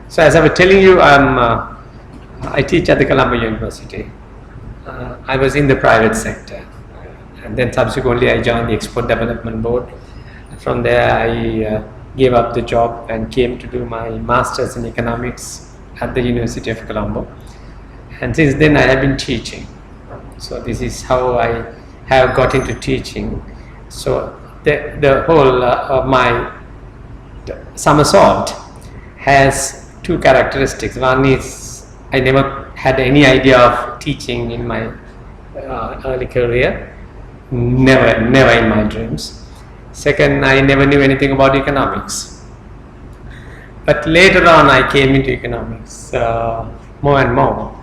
So as I was telling you, I teach at the Colombo University. I was in the private sector, and then subsequently I joined the Export Development Board. From there I gave up the job and came to do my Masters in Economics at the University of Colombo. And since then I have been teaching. So this is how I have got into teaching. So the whole of my somersault has two characteristics. One is I never had any idea of teaching in my early career, never in my dreams. Second, I never knew anything about economics. But later on I came into economics more and more,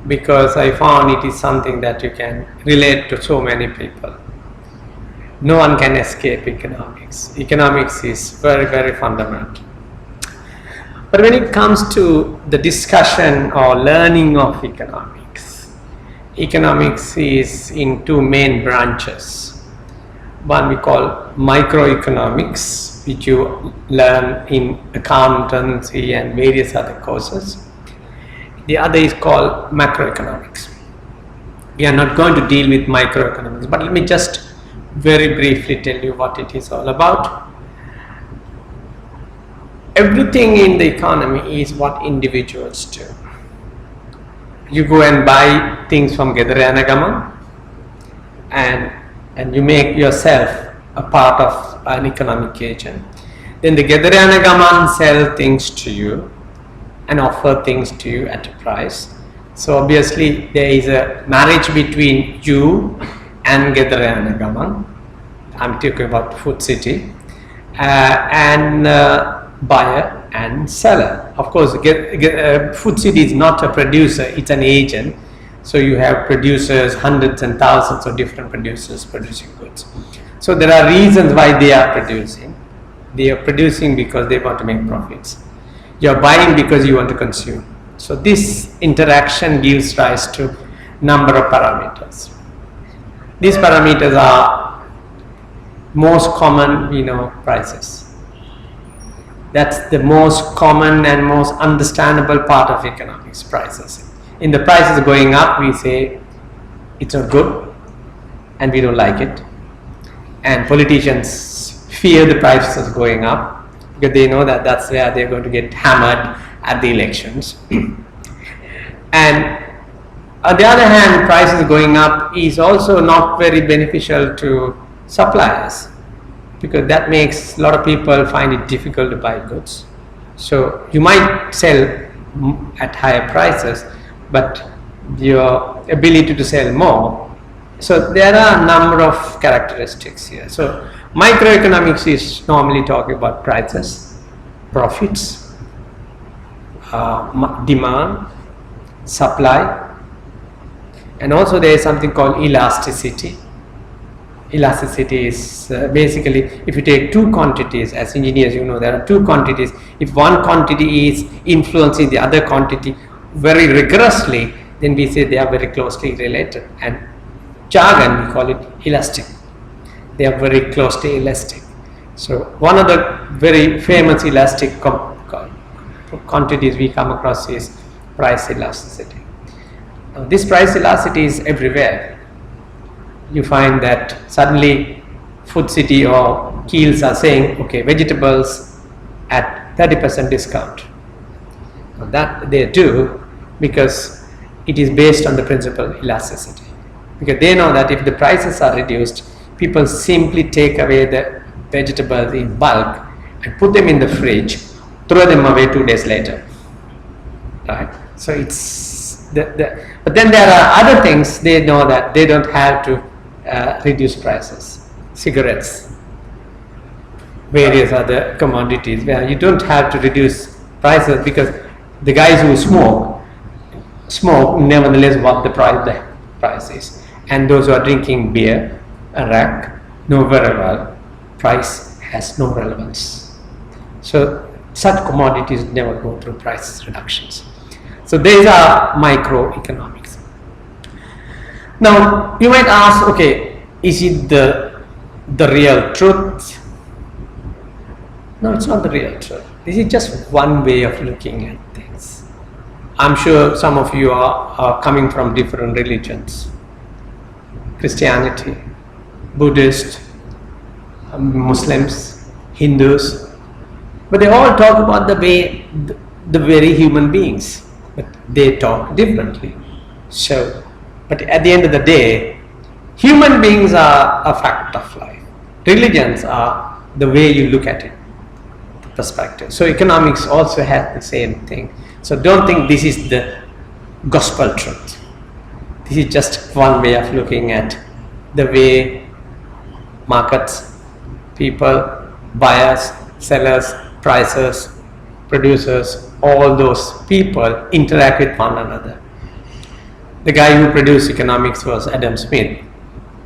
because I found it is something that you can relate to so many people. No one can escape economics. Economics is very, very fundamental. But when it comes to the discussion or learning of economics, economics is in two main branches. One we call microeconomics, which you learn in accountancy and various other courses. The other is called macroeconomics. We are not going to deal with microeconomics, but let me just very briefly tell you what it is all about. Everything in the economy is what individuals do. You go and buy things from Gedaryanagaman, and you make yourself a part of an economic agent. Then the Gedaryanagaman sell things to you and offer things to you at a price. So obviously there is a marriage between you and Gedaryanagaman. I'm talking about Food City, and buyer and seller. Of course, Food City is not a producer, it's an agent. So you have producers, hundreds and thousands of different producers producing goods. So there are reasons why they are producing. They are producing because they want to make profits. You are buying because you want to consume. So this interaction gives rise to number of parameters. These parameters are most common, prices. That's the most common and most understandable part of economics, prices. In the prices going up, we say it's not good and we don't like it. And politicians fear the prices going up because they know that that's where they're going to get hammered at the elections. And on the other hand, prices going up is also not very beneficial to suppliers, because that makes a lot of people find it difficult to buy goods. So you might sell at higher prices, but your ability to sell more. So there are a number of characteristics here. So microeconomics is normally talking about prices, profits, demand, supply, and also there is something called elasticity. Elasticity is basically, if you take two quantities, as engineers there are two quantities. If one quantity is influencing the other quantity very rigorously, then we say they are very closely related, and jargon we call it elastic. They are very closely elastic. So one of the very famous elastic quantities we come across is price elasticity. Now, this price elasticity is everywhere. You find that suddenly Food City or Keels are saying, okay, vegetables at 30% discount. Now that they do because it is based on the principle elasticity. Because they know that if the prices are reduced, people simply take away the vegetables in bulk and put them in the fridge, throw them away 2 days later. Right? So it's but then there are other things they know that they don't have to reduce prices. Cigarettes, various other commodities where you don't have to reduce prices, because the guys who smoke nevertheless what the price is, and those who are drinking beer, arak, know very well price has no relevance. So such commodities never go through price reductions. So these are microeconomics. Now you might ask, okay, is it the real truth? No, it's not the real truth. This is just one way of looking at things. I'm sure some of you are coming from different religions. Christianity, Buddhist, Muslims, Hindus, but they all talk about the way, the very human beings, but they talk differently. So, but at the end of the day, human beings are a fact of life. Religions are the way you look at it, the perspective. So economics also has the same thing. So don't think this is the gospel truth. This is just one way of looking at the way markets, people, buyers, sellers, prices, producers, all those people interact with one another. The guy who produced economics was Adam Smith.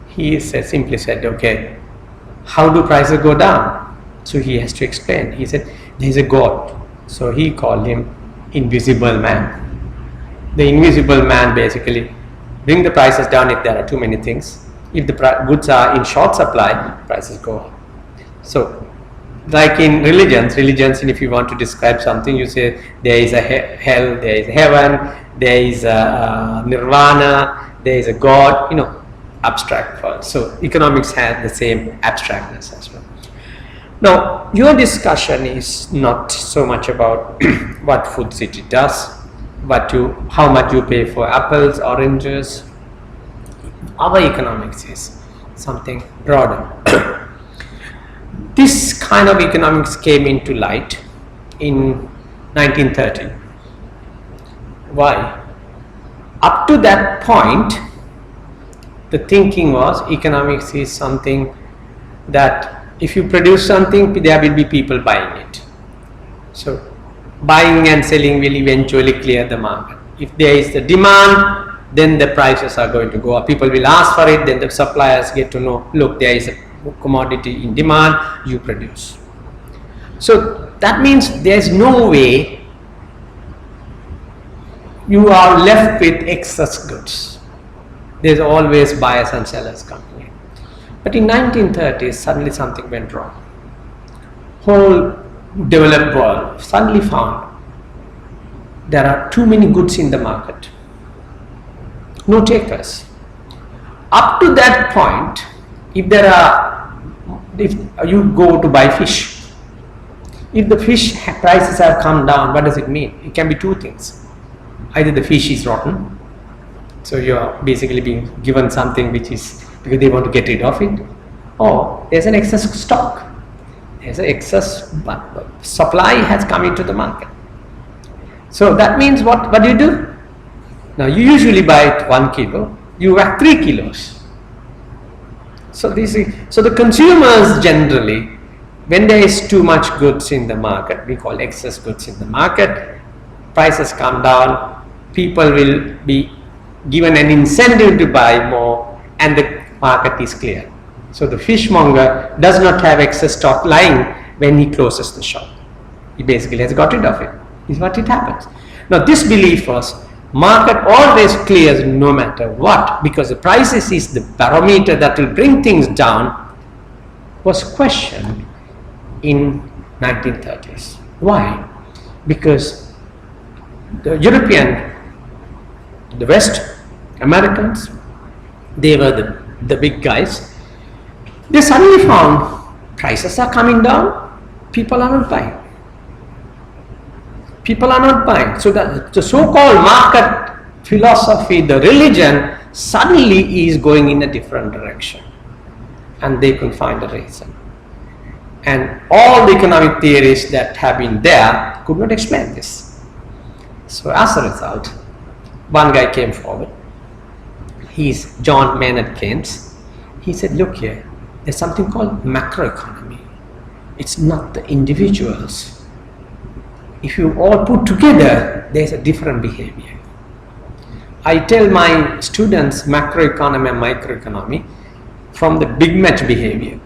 He simply said, okay, how do prices go down? So he has to explain. He said, there is a God. So he called him invisible man. The invisible man basically bring the prices down if there are too many things. If the goods are in short supply, prices go up. So like in religions, if you want to describe something, you say there is a hell, there is heaven, there is a nirvana, there is a God, abstract world. So economics has the same abstractness as well. Now, your discussion is not so much about what Food City does, how much you pay for apples, oranges. Our economics is something broader. This kind of economics came into light in 1930. Why? Up to that point, the thinking was economics is something that if you produce something, there will be people buying it. So buying and selling will eventually clear the market. If there is the demand, then the prices are going to go up. People will ask for it, then the suppliers get to know, look, there is a commodity in demand, you produce. So that means there is no way you are left with excess goods. There is always buyers and sellers coming in. But in 1930s, suddenly something went wrong. Whole developed world suddenly found there are too many goods in the market. No takers. Up to that point, if you go to buy fish, if the fish prices have come down, what does it mean? It can be two things. Either the fish is rotten, so you are basically being given something which is because they want to get rid of it, or there's an excess stock. There's an excess supply has come into the market. So that means what do you do? Now you usually buy it 1 kilo, you have 3 kilos. So the consumers generally, when there is too much goods in the market, we call excess goods in the market, prices come down, people will be given an incentive to buy more, and the market is clear. So the fishmonger does not have excess stock lying when he closes the shop. He basically has got rid of it. Is what it happens. Now this belief was market always clears no matter what, because the prices is the barometer that will bring things down, was questioned in 1930s. Why? Because the European, the West, Americans, they were the big guys. They suddenly found prices are coming down, people are not buying. People are not buying. So the so-called market philosophy, the religion, suddenly is going in a different direction. And they could find a reason. And all the economic theories that have been there could not explain this. So as a result, one guy came forward. He's John Maynard Keynes. He said, look here, there's something called macroeconomy. It's not the individuals. If you all put together, there's a different behavior. I tell my students macroeconomy and microeconomy from the big match behavior.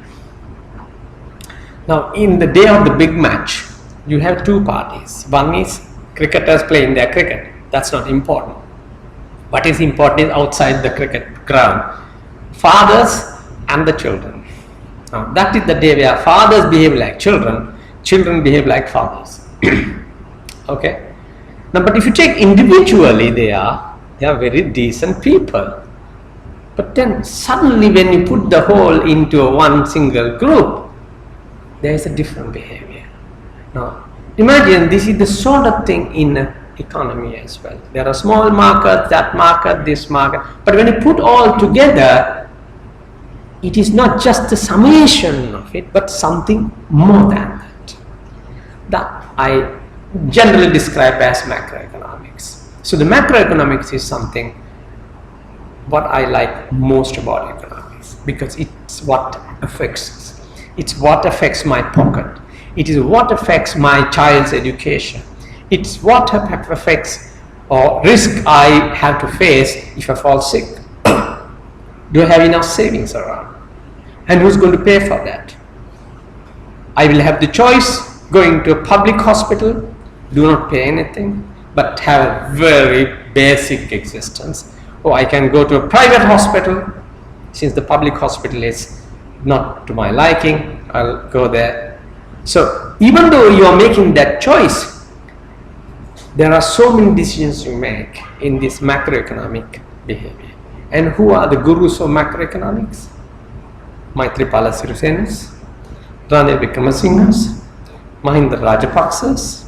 Now, in the day of the big match, you have two parties. One is cricketers playing their cricket. That's not important. What is important is outside the cricket ground. Fathers and the children. Now, that is the day where fathers behave like children, children behave like fathers. Okay. Now, but if you take individually, they are very decent people. But then suddenly when you put the whole into one single group, there is a different behavior. Now, imagine this is the sort of thing in economy as well. There are small markets, that market, this market. But when you put all together, it is not just the summation of it, but something more than that. That I generally describe as macroeconomics. So the macroeconomics is something what I like most about economics, because it's what affects us. It's what affects my pocket. It is what affects my child's education. It's what affects or risk I have to face if I fall sick. Do I have enough savings around? And who's going to pay for that? I will have the choice going to a public hospital, do not pay anything, but have a very basic existence. Or I can go to a private hospital. Since the public hospital is not to my liking, I'll go there. So even though you are making that choice, there are so many decisions you make in this macroeconomic behavior. And who are the gurus of macroeconomics? Maithripala Sirisenas, Ranil Wickremesinghes, Mahinda Rajapaksas.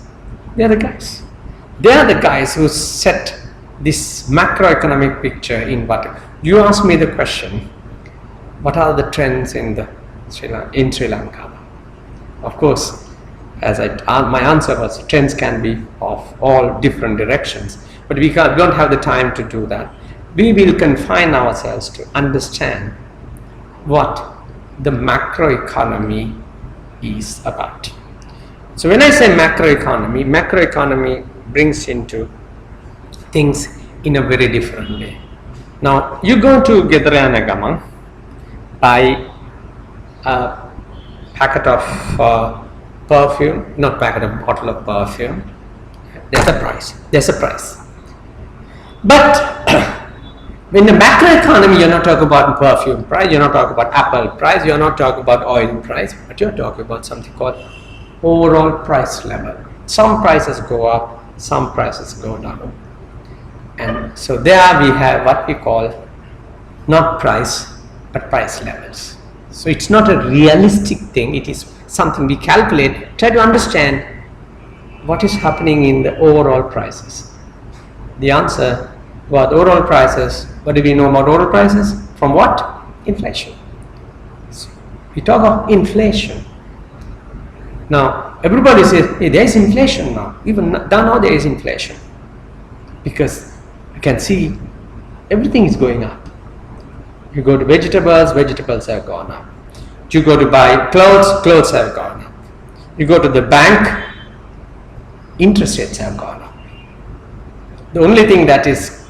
They are the guys. They are the guys who set this macroeconomic picture in what. You ask me the question, what are the trends in Sri Lanka? Of course, as my answer was, trends can be of all different directions, but we don't have the time to do that. We will confine ourselves to understand what the macroeconomy is about. So when I say macroeconomy brings into things in a very different way. Now, you go to Gedrayanagama, buy a packet of perfume, not packet, a bottle of perfume. There's a price. But in the macroeconomy, you're not talking about perfume price, you're not talking about apple price, you're not talking about oil price, but you're talking about something called overall price level. Some prices go up, some prices go down. And so there we have what we call not price, but price levels. So it's not a realistic thing, it is something we calculate, try to understand what is happening in the overall prices. The answer about overall prices, what do we know about overall prices? From what? Inflation. So we talk of inflation. Now everybody says, hey, there is inflation now. Even now there is inflation. Because you can see everything is going up. You go to vegetables have gone up. You go to buy clothes have gone up. You go to the bank, interest rates have gone up. The only thing that is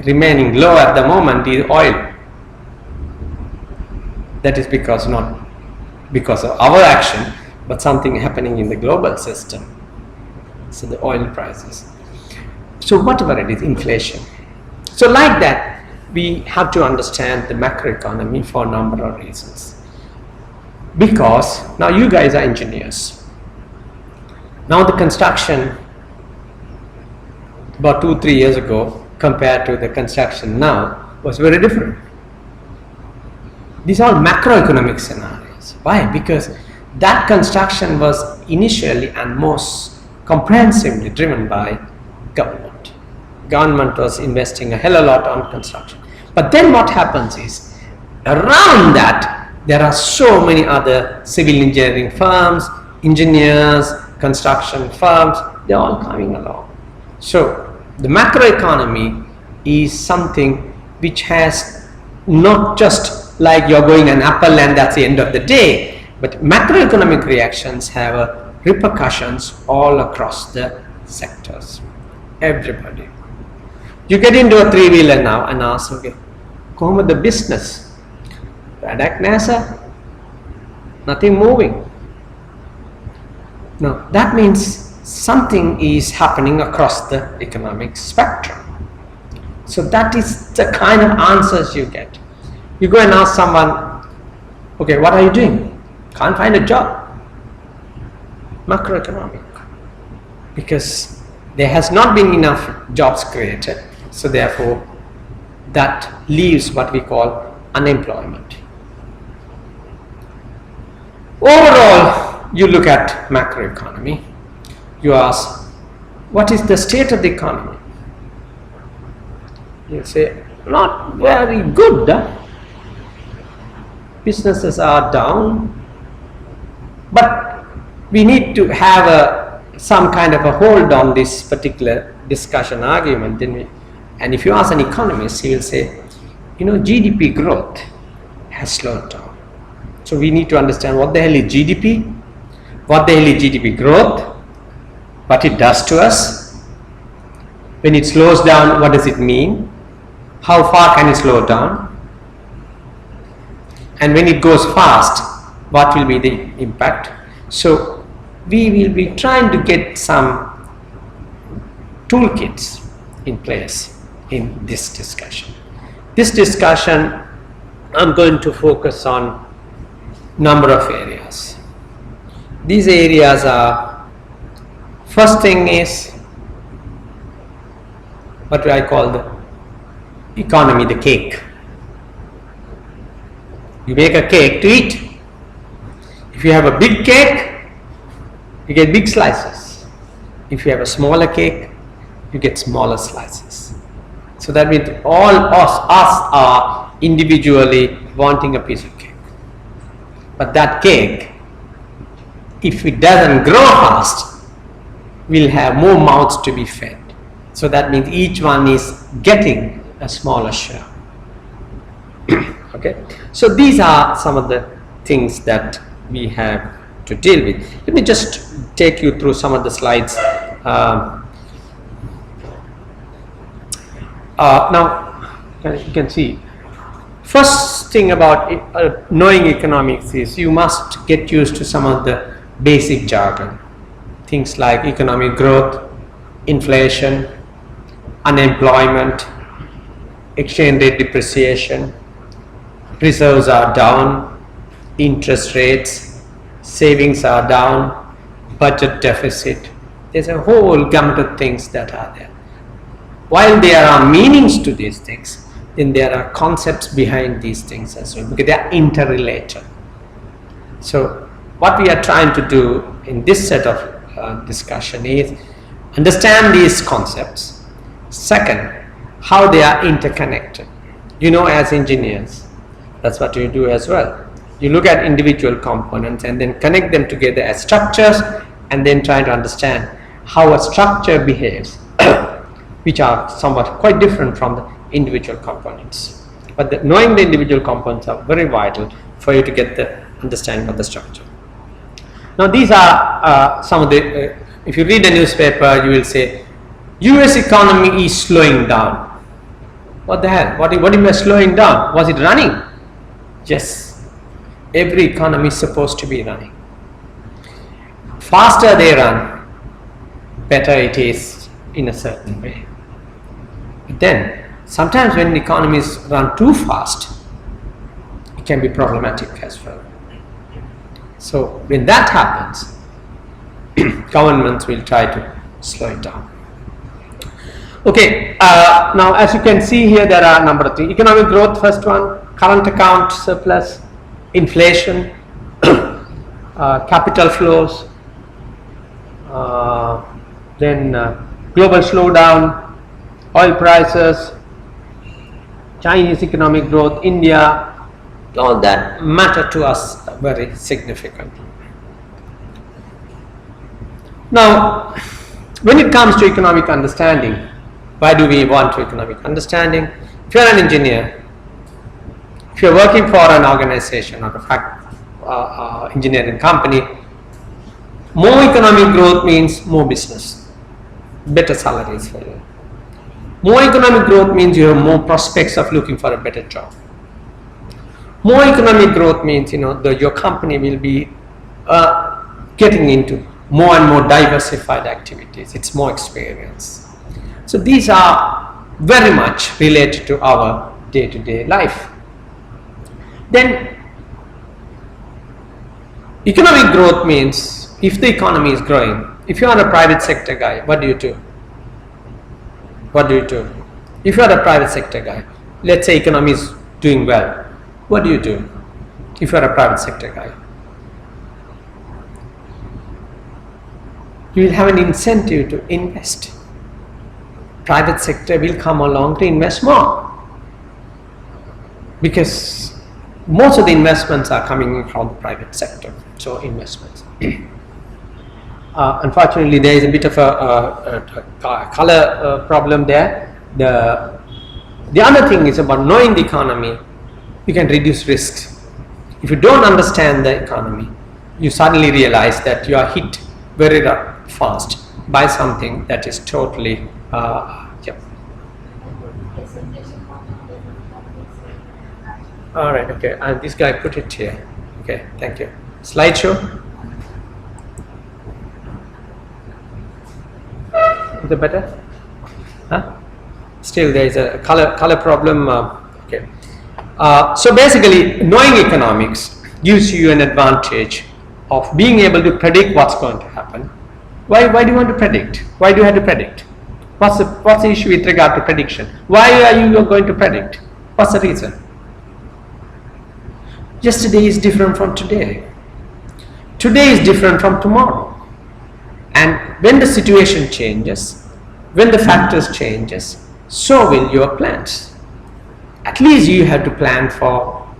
remaining low at the moment is oil. That is not because of our action, but something happening in the global system. So the oil prices. So whatever it is, inflation. So like that, we have to understand the macroeconomy for a number of reasons. Because now you guys are engineers. Now the construction about 2-3 years ago compared to the construction now was very different. These are macroeconomic scenarios. Why? Because that construction was initially and most comprehensively driven by government. Government was investing a hell of a lot on construction. But then what happens is, around that, there are so many other civil engineering firms, engineers, construction firms, they're all coming along. So the macroeconomy is something which has not just like you're going an apple and that's the end of the day, but macroeconomic reactions have repercussions all across the sectors. Everybody. You get into a three-wheeler now and ask, okay, come with the business. Product NASA, nothing moving. No, that means something is happening across the economic spectrum. So that is the kind of answers you get. You go and ask someone, okay, what are you doing? Can't find a job. Macroeconomic. Because there has not been enough jobs created. So therefore, that leaves what we call unemployment. Overall, you look at macroeconomy, you ask, what is the state of the economy? You say, not very good. Businesses are down, but we need to have some kind of a hold on this particular discussion argument. And if you ask an economist, he will say, GDP growth has slowed down. So we need to understand what the hell is GDP, what the hell is GDP growth, what it does to us. When it slows down, what does it mean? How far can it slow down? And when it goes fast, what will be the impact? So we will be trying to get some toolkits in place in this discussion. This discussion, I'm going to focus on number of areas. These areas are, first thing is what I call the economy, the cake. You make a cake to eat. If you have a big cake, you get big slices. If you have a smaller cake, you get smaller slices. So that means all us are individually wanting a piece of cake. But that cake, if it doesn't grow fast, will have more mouths to be fed. So that means each one is getting a smaller share. Okay, so these are some of the things that we have to deal with. Let me just take you through some of the slides. Now you can see, first thing about knowing economics is you must get used to some of the basic jargon. Things like economic growth, inflation, unemployment, exchange rate depreciation, reserves are down, interest rates, savings are down, budget deficit. There's a whole gamut of things that are there. While there are meanings to these things, then there are concepts behind these things as well, because they are interrelated. So what we are trying to do in this set of discussion is understand these concepts. Second, how they are interconnected. As engineers, that's what you do as well. You look at individual components and then connect them together as structures, and then try to understand how a structure behaves, which are somewhat quite different from the individual components. But knowing the individual components are very vital for you to get the understanding of the structure. Now these are some of the, if you read the newspaper, you will say, US economy is slowing down. What the hell? What do you mean slowing down? Was it running? Yes. Every economy is supposed to be running. Faster they run, better it is in a certain way. But then, sometimes when economies run too fast, it can be problematic as well. So when that happens, governments will try to slow it down. Okay, now as you can see here, there are a number of things. Economic growth, first one, current account surplus, inflation, capital flows, then global slowdown, oil prices, Chinese economic growth, India, all that matter to us very significantly. Now, when it comes to economic understanding, why do we want economic understanding? If you are an engineer, if you are working for an organization or a engineering company, more economic growth means more business, better salaries for you. More economic growth means you have more prospects of looking for a better job. More economic growth means your company will be getting into more and more diversified activities. It's more experience. So these are very much related to our day-to-day life. Then economic growth means if the economy is growing, if you are a private sector guy, what do you do? What do you do? If you are a private sector guy, let's say economy is doing well, what do you do if you are a private sector guy? You will have an incentive to invest. Private sector will come along to invest more, because most of the investments are coming from the private sector. So investments. Unfortunately, there is a bit of a color problem there. The other thing is about knowing the economy. You can reduce risks. If you don't understand the economy, you suddenly realize that you are hit very fast by something that is totally All right, okay, and this guy put it here. Okay, thank you. Slideshow. Is it better? Huh? Still there is a color problem. Okay. So basically, knowing economics gives you an advantage of being able to predict what's going to happen. Why do you want to predict? Why do you have to predict? What's the issue with regard to prediction? Why are you going to predict? What's the reason? Yesterday is different from today. Today is different from tomorrow. And when the situation changes, when the factors changes, so will your plans. At least you have to plan for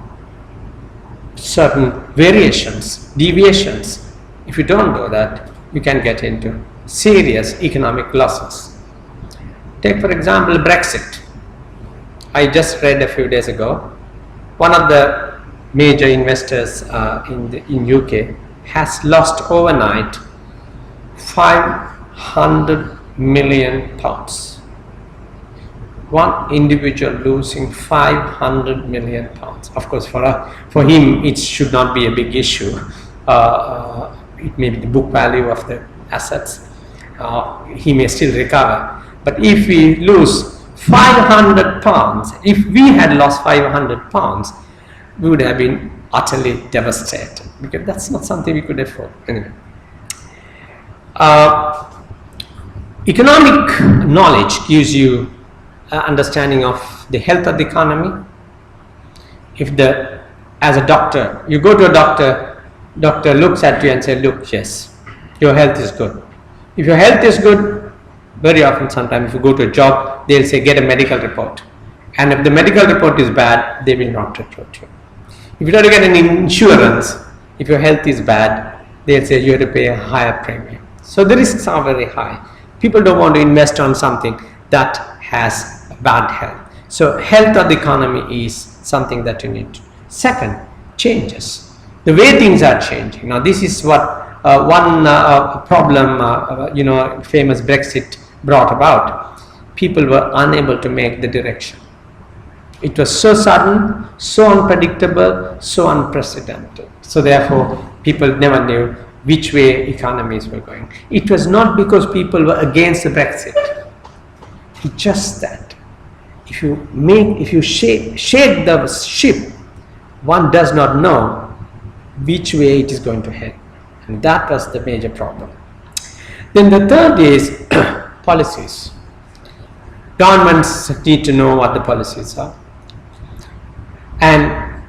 certain variations, deviations. If you don't do that, you can get into serious economic losses. Take for example Brexit. I just read a few days ago, one of the major investors in UK has lost overnight 500 million pounds. One individual losing 500 million pounds. Of course, for him, it should not be a big issue. It may be the book value of the assets. He may still recover. But if we lose 500 pounds, if we had lost 500 pounds, we would have been utterly devastated, because that's not something we could afford. Anyway. Economic knowledge gives you understanding of the health of the economy. As a doctor, you go to a doctor looks at you and says, look, yes, your health is good. If your health is good, very often sometimes if you go to a job, they'll say, get a medical report. And if the medical report is bad, they will not recruit you. If you try to get an insurance, if your health is bad, they'll say you have to pay a higher premium. So the risks are very high. People don't want to invest on something that has bad health. So health of the economy is something that you need to. Second, changes. The way things are changing. Now this is what one problem, famous Brexit brought about. People were unable to make the direction. It was so sudden, so unpredictable, so unprecedented. So therefore, people never knew which way economies were going. It was not because people were against the Brexit. It's just that if you shake the ship, one does not know which way it is going to head. And that was the major problem. Then the third is policies. Governments need to know what the policies are. And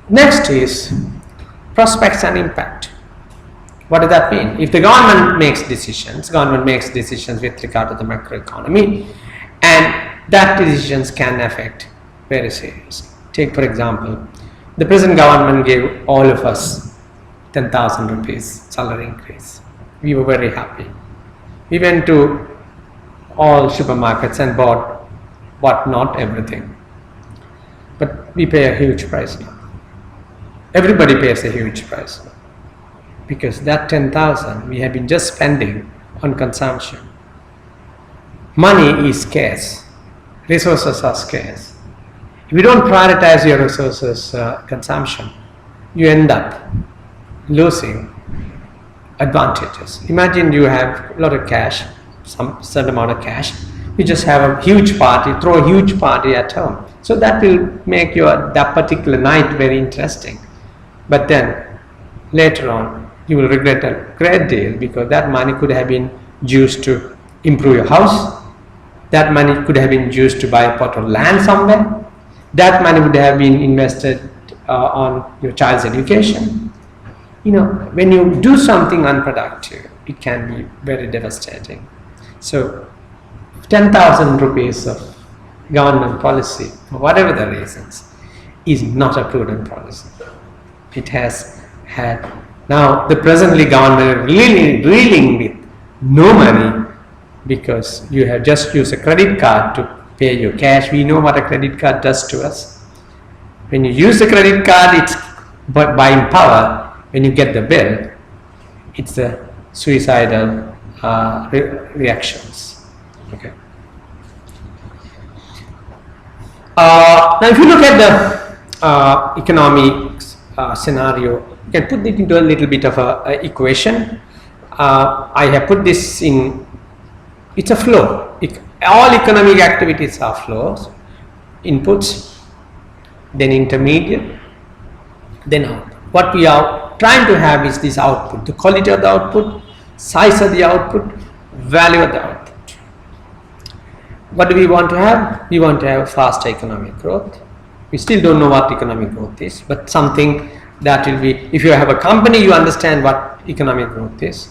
next is prospects and impact. What does that mean? If the government makes decisions with regard to the macroeconomy, and that decisions can affect very seriously. Take for example, the present government gave all of us 10,000 rupees salary increase. We were very happy. We went to all supermarkets and bought everything. But we pay a huge price now. Everybody pays a huge price now. Because that 10,000 we have been just spending on consumption. Money is scarce. Resources are scarce. If you don't prioritize your resources consumption, you end up losing advantages. Imagine you have a lot of cash, some certain amount of cash. You just have a huge party, throw a huge party at home. So that will make that particular night very interesting. But then later on, you will regret a great deal, because that money could have been used to improve your house, that money could have been used to buy a plot of land somewhere, that money would have been invested on your child's education. You know, when you do something unproductive, it can be very devastating. So 10,000 rupees of government policy, for whatever the reasons, is not a prudent policy. It has had, now the presently government is reeling with no money, because you have just used a credit card to pay your cash. We know what a credit card does to us. When you use the credit card, it's buying power. When you get the bill, it's the suicidal reactions. Okay. Now, if you look at the economic scenario, you can put it into a little bit of a equation. I have put this in. It's a flow. All economic activities are flows. Inputs, then intermediate, then output. What we are trying to have is this output, the quality of the output, size of the output, value of the output. What do we want to have? We want to have faster economic growth. We still don't know what economic growth is, but something that will be, if you have a company, you understand what economic growth is.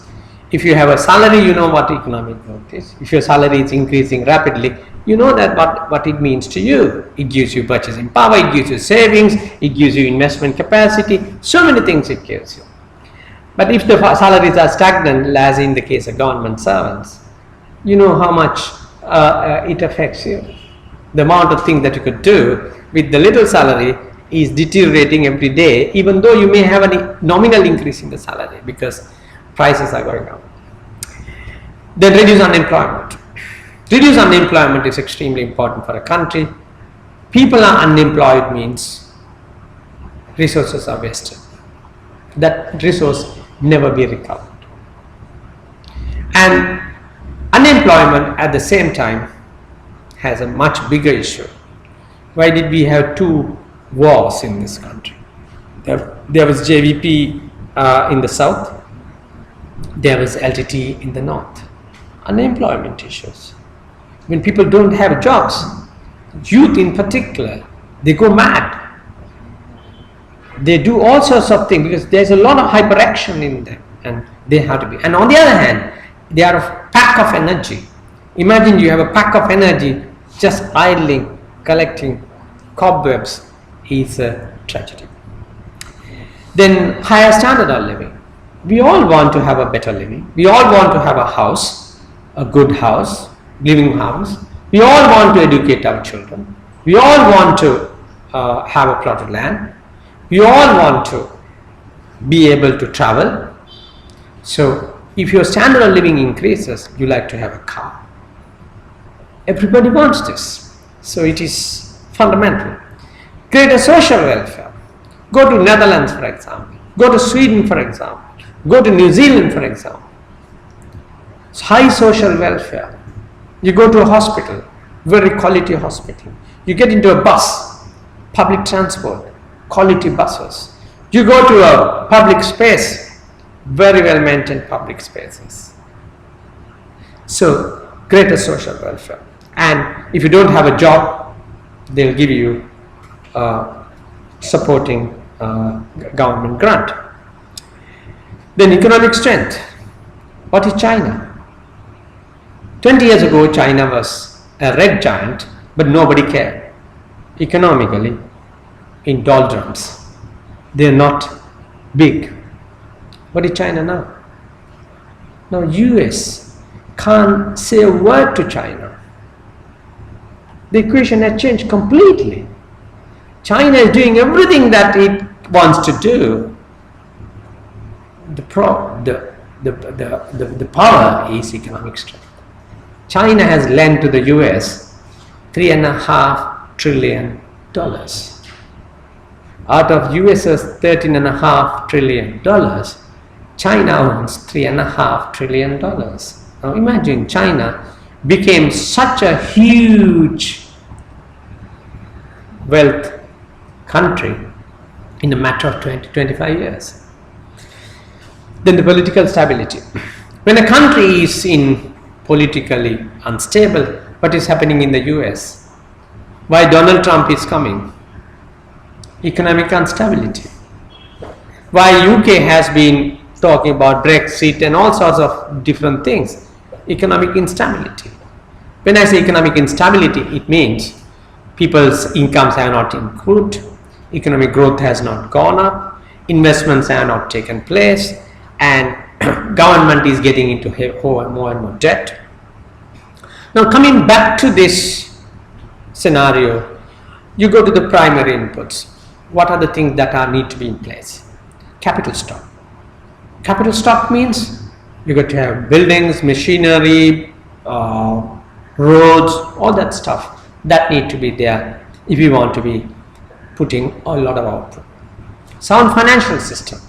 If you have a salary, you know what economic growth is. If your salary is increasing rapidly, you know that what it means to you. It gives you purchasing power, it gives you savings, it gives you investment capacity, so many things it gives you. But if the salaries are stagnant, as in the case of government servants, you know how much it affects you. The amount of things that you could do with the little salary is deteriorating every day, even though you may have a nominal increase in the salary because prices are going up. Then reduce unemployment. Reduce unemployment is extremely important for a country. People are unemployed means resources are wasted. That resource never be recovered. And unemployment at the same time has a much bigger issue. Why did we have two wars in this country? There was JVP in the south, there was LTT in the north. Unemployment issues. When people don't have jobs, youth in particular, they go mad. They do all sorts of things because there's a lot of hyperaction in them and they have to be. And on the other hand, they are a pack of energy. Imagine you have a pack of energy just idling, collecting cobwebs is a tragedy. Then higher standard of living. We all want to have a better living. We all want to have a house, a good house, living house. We all want to educate our children. We all want to have a plot of land. We all want to be able to travel. So if your standard of living increases, you like to have a car. Everybody wants this. So it is fundamental. Greater social welfare. Go to Netherlands, for example. Go to Sweden, for example. Go to New Zealand, for example. It's high social welfare. You go to a hospital, very quality hospital. You get into a bus, public transport, quality buses. You go to a public space, very well maintained public spaces. So, greater social welfare. And if you don't have a job, they'll give you supporting government grant. Then economic strength. What is China? 20 years ago, China was a red giant, but nobody cared. Economically, in doldrums, they are not big. What is China now? Now, US can't say a word to China. The equation has changed completely. China is doing everything that it wants to do. The power is economic strength. China has lent to the US $3.5 trillion. Out of US's $13.5 trillion, China owns $3.5 trillion. Now imagine China became such a huge wealth country in a matter of 20-25 years. Then the political stability. When a country is in politically unstable, what is happening in the US? Why Donald Trump is coming? Economic instability. Why UK has been talking about Brexit and all sorts of different things? Economic instability. When I say economic instability, it means people's incomes have not improved, economic growth has not gone up, investments have not taken place, and government is getting into more and more debt. Now, coming back to this scenario, you go to the primary inputs. What are the things that need to be in place? Capital stock. Capital stock means you got to have buildings, machinery, roads, all that stuff that need to be there if you want to be putting a lot of output. Sound financial system.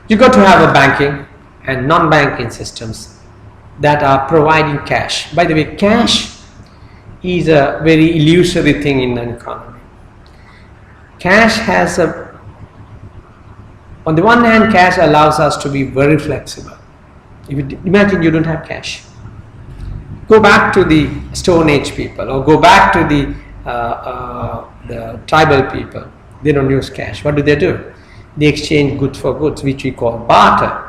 You got to have a banking and non-banking systems that are providing cash. By the way, cash is a very illusory thing in an economy. Cash has on the one hand, cash allows us to be very flexible. If you imagine you don't have cash, go back to the Stone Age people, or go back to the tribal people. They don't use cash. What do? They exchange goods for goods, which we call barter.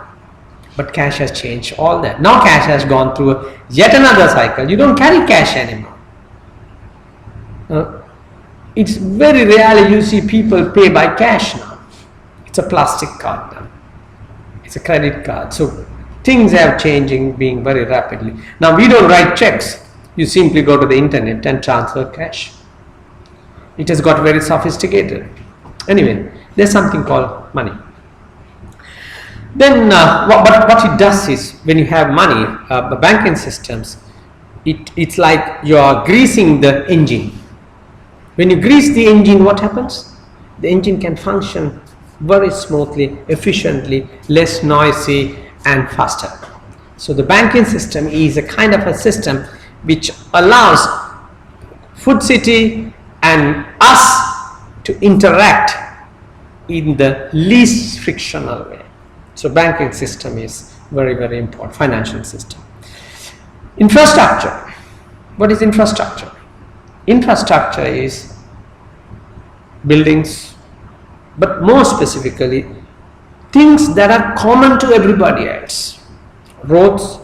But cash has changed all that. Now cash has gone through yet another cycle. You don't carry cash anymore. It's very rarely you see people pay by cash now. It's a plastic card now. It's a credit card. So things are changing, being very rapidly. Now we don't write checks. You simply go to the internet and transfer cash. It has got very sophisticated. Anyway, there's something called money. Then what it does is, when you have money, the banking systems, it's like you are greasing the engine. When you grease the engine, what happens? The engine can function very smoothly, efficiently, less noisy and faster. So the banking system is a kind of a system which allows Food City and us to interact in the least frictional way. So banking system is very, very important. Financial system. Infrastructure. What is infrastructure? Infrastructure is buildings, but more specifically things that are common to everybody else. Roads,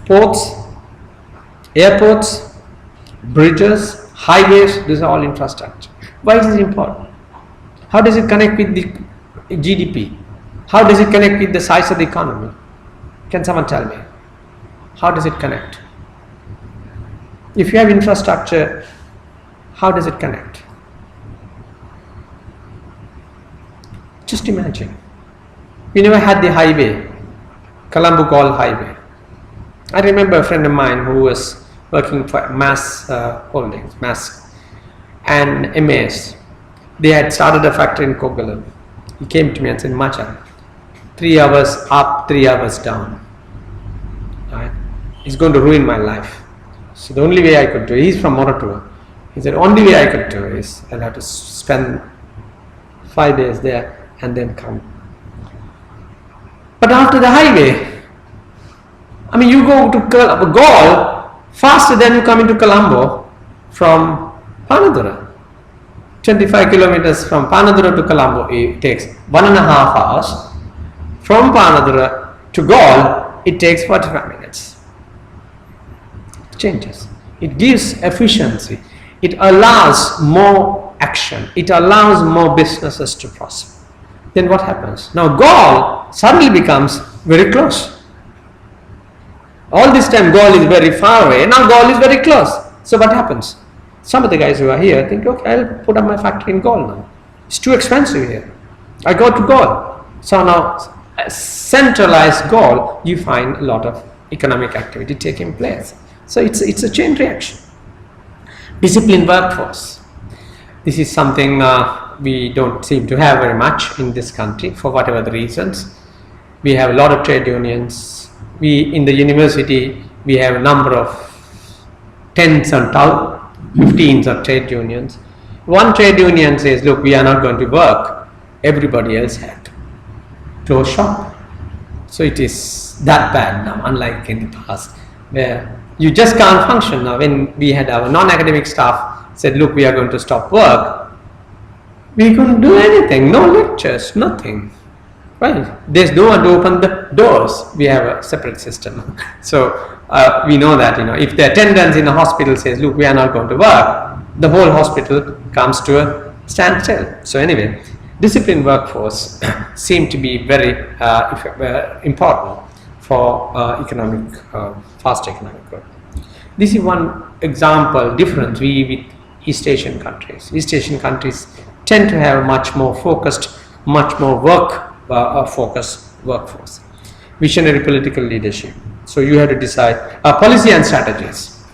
ports, airports, bridges, highways. These are all infrastructure. Why is it important? How does it connect with the GDP? How does it connect with the size of the economy? Can someone tell me? How does it connect? If you have infrastructure, how does it connect? Just imagine. We never had the highway, Colombo highway. I remember a friend of mine who was working for Mass Holdings, Mass, and MAS. They had started a factory in Kogalam. He came to me and said, Macha, 3 hours up, 3 hours down. Right? It's going to ruin my life. So the only way I could do it, he's from Moratua. He said, only way I could do it is I'll have to spend 5 days there and then come. But after the highway, I mean, you go to Gaul faster than you come into Colombo from Panadura. 25 kilometers from Panadura to Colombo, it takes 1.5 hours. From Panadura to Gaul, it takes 45 minutes. It changes. It gives efficiency. It allows more action. It allows more businesses to prosper. Then what happens? Now Gaul suddenly becomes very close. All this time Gaul is very far away. Now Gaul is very close. So what happens? Some of the guys who are here think, okay, I'll put up my factory in Gaul now. It's too expensive here. I go to Gaul. So now, centralized Gaul, you find a lot of economic activity taking place. So it's a chain reaction. Disciplined workforce. This is something we don't seem to have very much in this country for whatever the reasons. We have a lot of trade unions. In the university, we have a number of tens and 15s of trade unions. One trade union says, look, we are not going to work. Everybody else had to. close shop. So it is that bad now, unlike in the past, where you just can't function. Now, when we had our non-academic staff said, look, we are going to stop work, we couldn't do anything, no lectures, nothing. Well, there's no one to open the doors. We have a separate system. So we know that, if the attendants in the hospital says, look, we are not going to work, the whole hospital comes to a standstill. So anyway, disciplined workforce seem to be very important for fast economic growth. This is one example difference with East Asian countries. East Asian countries tend to have much more focused, much more focused workforce. Visionary political leadership. So you have to decide policy and strategies.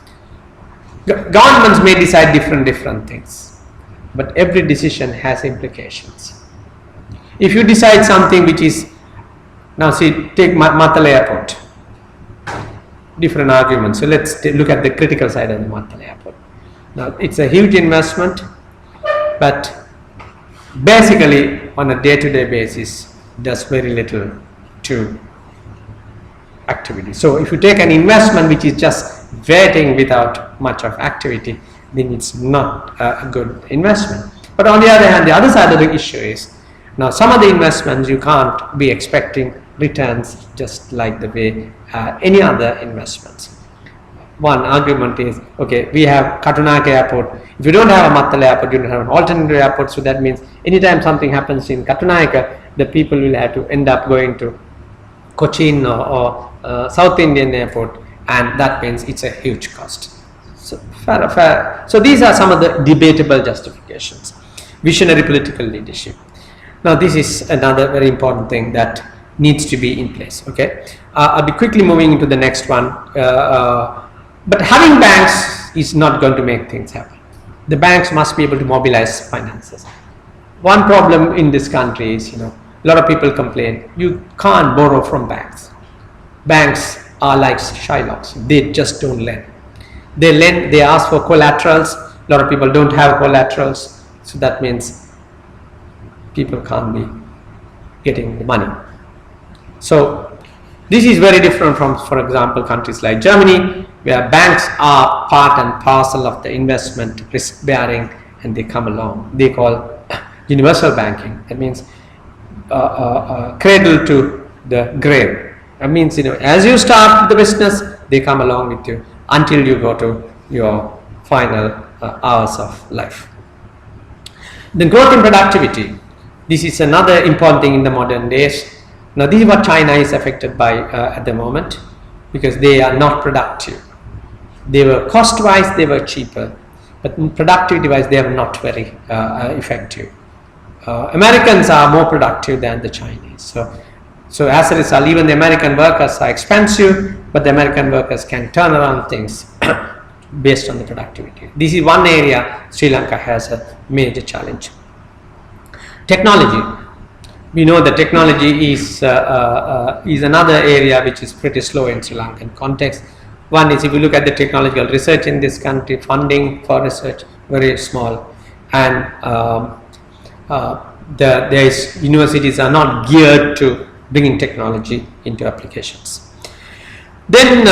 Governments may decide different things, but every decision has implications. If you decide something which is, now see, take Matale Airport, different arguments. So let's look at the critical side of the Matale Airport. Now it's a huge investment, but basically on a day-to-day basis does very little to activity. So if you take an investment which is just waiting without much of activity, then it's not a good investment. But on the other hand, the other side of the issue is, now some of the investments you can't be expecting returns just like the way any other investments. One argument is, okay, we have Katunayake Airport. If you don't have a Matale Airport, you don't have an alternative airport, so that means anytime something happens in Katunayake, the people will have to end up going to Cochin or South Indian Airport, and that means it's a huge cost. So fair. So these are some of the debatable justifications. Visionary political leadership. Now this is another very important thing that needs to be in place. Okay, I'll be quickly moving into the next one. But having banks is not going to make things happen. The banks must be able to mobilize finances. One problem in this country is, a lot of people complain, you can't borrow from banks. Banks are like Shylocks, they just don't lend. They lend, they ask for collaterals. A lot of people don't have collaterals, so that means people can't be getting the money. So this is very different from, for example, countries like Germany, where banks are part and parcel of the investment risk bearing, and they come along. They call universal banking. That means cradle to the grave. That means, as you start the business, they come along with you until you go to your final hours of life. The growth in productivity. This is another important thing in the modern days. Now, this is what China is affected by at the moment, because they are not productive. They were cost-wise, they were cheaper, but productivity-wise, they are not very effective. Americans are more productive than the Chinese. So as a result, even the American workers are expensive, but the American workers can turn around things based on the productivity. This is one area Sri Lanka has a major challenge. Technology. We know that technology is another area which is pretty slow in Sri Lankan context. One is, if you look at the technological research in this country, funding for research very small, and universities are not geared to bringing technology into applications. Then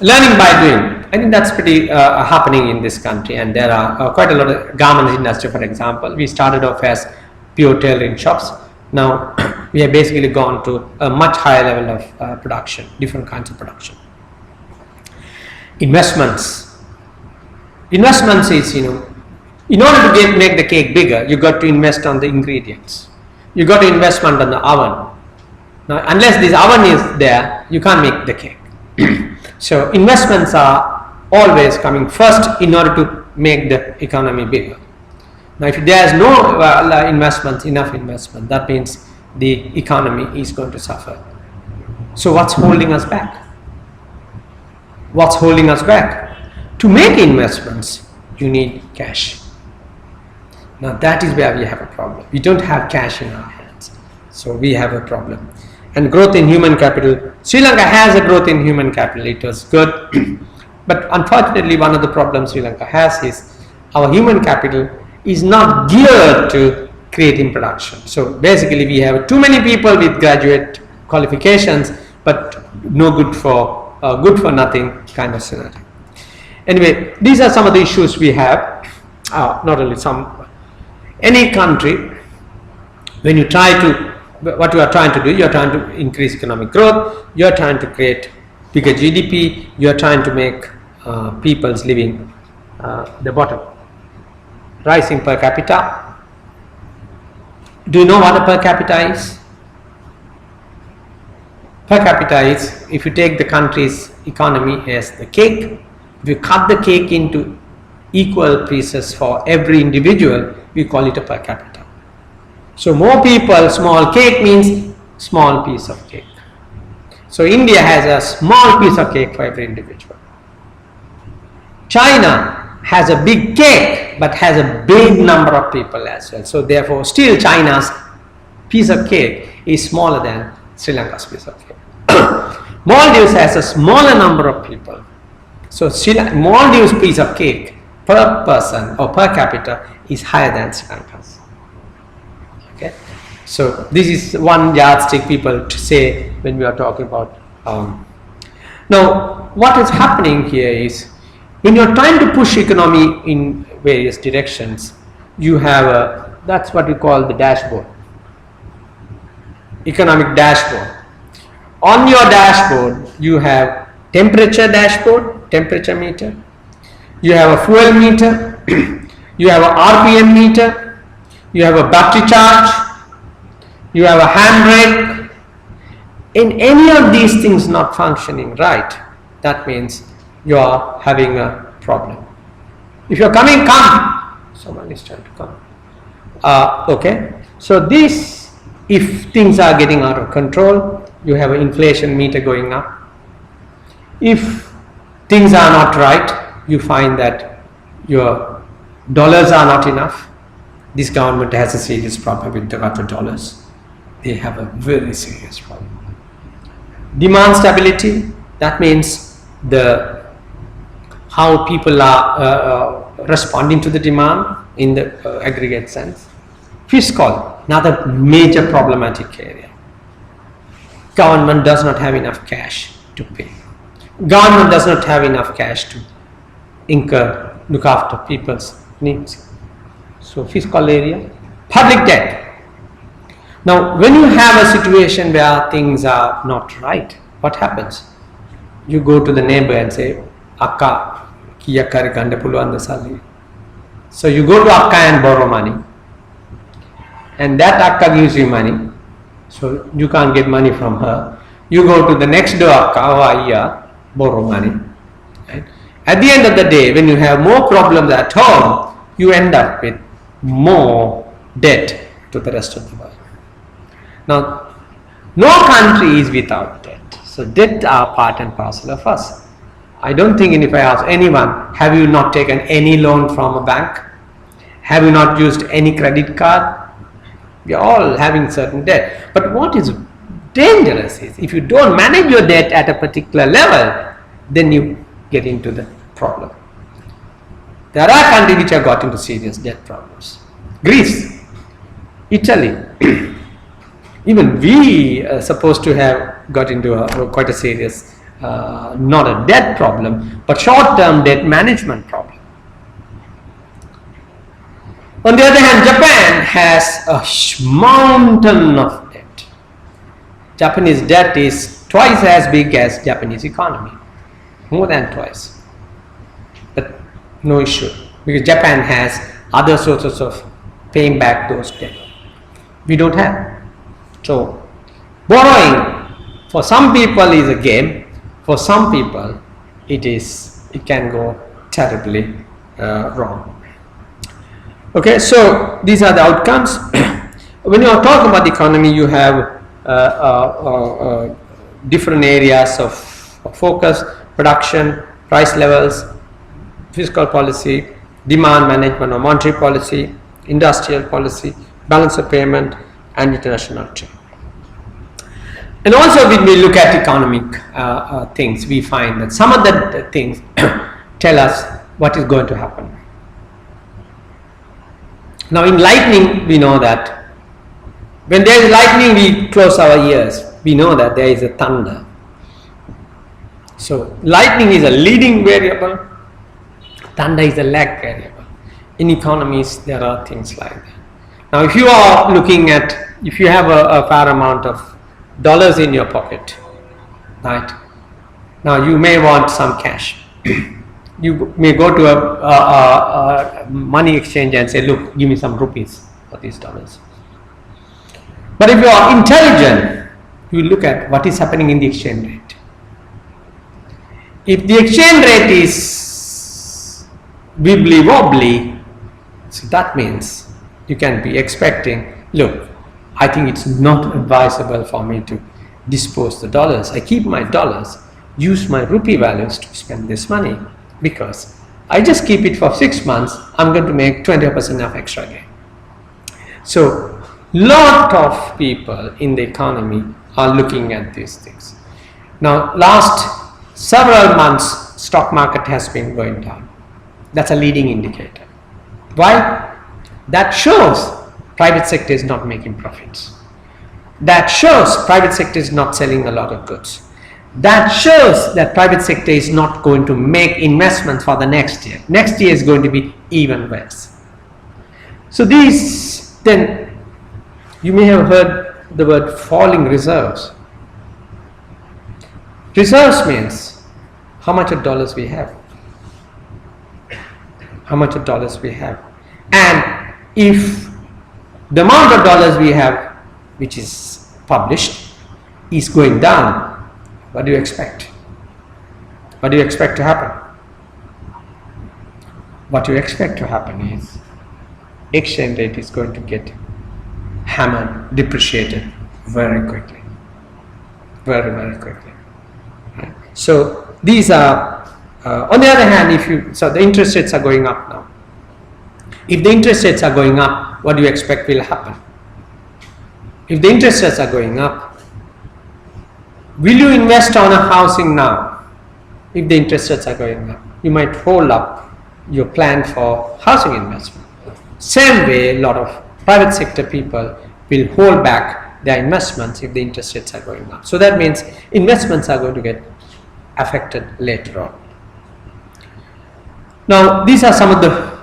learning by doing. I think that's pretty happening in this country, and there are quite a lot of garment industry, for example. We started off as pure tailoring shops. Now we have basically gone to a much higher level of production, different kinds of production. Investments is, in order to make the cake bigger, you got to invest on the ingredients. You got to investment on the oven. Now, unless this oven is there, you can't make the cake. So investments are always coming first in order to make the economy bigger. Now, if there is no enough investment, that means the economy is going to suffer. So what's holding us back? What's holding us back? To make investments, you need cash. Now that is where we have a problem. We don't have cash in our hands, so we have a problem. And growth in human capital. Sri Lanka has a growth in human capital. It was good, but unfortunately, one of the problems Sri Lanka has is our human capital is not geared to creating production. So basically we have too many people with graduate qualifications, but no good for nothing kind of scenario. Anyway, these are some of the issues we have. Not only some, any country, when you try to, what you are trying to do, you are trying to increase economic growth, you are trying to create bigger GDP, you are trying to make people's living the bottom. Rising per capita. Do you know what a per capita is? Per capita is, if you take the country's economy as the cake, if you cut the cake into equal pieces for every individual, we call it a per capita. So more people, small cake means small piece of cake. So India has a small piece of cake for every individual. China has a big cake but has a big number of people as well. So therefore still China's piece of cake is smaller than Sri Lanka's piece of cake. Maldives has a smaller number of people. So Maldives piece of cake per person or per capita is higher than Sri Lanka's. Okay, so this is one yardstick people to say when we are talking about. Now, what is happening here is when you are trying to push economy in various directions, you have that's what we call the dashboard, economic dashboard. On your dashboard, you have temperature dashboard, temperature meter. You have a fuel meter. You have a RPM meter. You have a battery charge. You have a handbrake. In any of these things not functioning right, that means you are having a problem. If you are coming, come. Someone is trying to come. Okay. So this, if things are getting out of control, you have an inflation meter going up. If things are not right, you find that your dollars are not enough. This government has a serious problem with regard to dollars. They have a very serious problem. Demand stability, that means how people are responding to the demand in the aggregate sense. Fiscal, another major problematic area. Government does not have enough cash to pay. Government does not have enough cash to look after people's needs. So fiscal area. Public debt. Now when you have a situation where things are not right, what happens? You go to the neighbor and say, Akka, kiya kare ganda puluwan sali. So you go to Akka and borrow money. And that Akka gives you money. So you can't get money from her. You go to the next door Akka or Ayya, borrow money. Right? At the end of the day, when you have more problems at home, you end up with more debt to the rest of the world. Now, no country is without debt. So debt are part and parcel of us. I don't think, if I ask anyone, have you not taken any loan from a bank? Have you not used any credit card? We are all having certain debt. But what is dangerous is, if you don't manage your debt at a particular level, then you get into the problem. There are countries which have got into serious debt problems. Greece, Italy, even we are supposed to have got into quite a serious, not a debt problem, but short-term debt management problem. On the other hand, Japan has a mountain of debt. Japanese debt is twice as big as Japanese economy, more than twice. But no issue, because Japan has other sources of paying back those debt. We don't have. So borrowing for some people is a game. For some people, it can go terribly wrong. Okay, so these are the outcomes. When you are talking about the economy, you have different areas of focus: production, price levels, fiscal policy, demand management or monetary policy, industrial policy, balance of payment, and international trade. And also, when we look at economic things, we find that some of the things tell us what is going to happen. Now in lightning, we know that when there is lightning, we close our ears. We know that there is a thunder. So lightning is a leading variable, thunder is a lag variable. In economies, there are things like that. Now if you are looking at, if you have a fair amount of dollars in your pocket, right? Now you may want some cash. You may go to a money exchange and say, look, give me some rupees for these dollars. But if you are intelligent, you look at what is happening in the exchange rate. If the exchange rate is wibbly wobbly, so that means you can be expecting, look, I think it's not advisable for me to dispose the dollars. I keep my dollars, use my rupee values to spend this money, because I just keep it for 6 months, I'm going to make 20% of extra gain. So lot of people in the economy are looking at these things. Now last several months stock market has been going down. That's a leading indicator. Why? That shows private sector is not making profits. That shows private sector is not selling a lot of goods. That shows that private sector is not going to make investments for the next year. Next year is going to be even worse. So these, then you may have heard the word falling reserves. Reserves means how much of dollars we have. How much of dollars we have. And if the amount of dollars we have, which is published, is going down, what do you expect? What do you expect to happen? What you expect to happen is exchange rate is going to get hammered, depreciated very quickly. Very, very quickly. Right? So these are, on the other hand, so the interest rates are going up now. If the interest rates are going up, what do you expect will happen? If the interest rates are going up, will you invest on a housing now? If the interest rates are going up, you might hold up your plan for housing investment. Same way, a lot of private sector people will hold back their investments if the interest rates are going up. So that means investments are going to get affected later on. Now these are some of the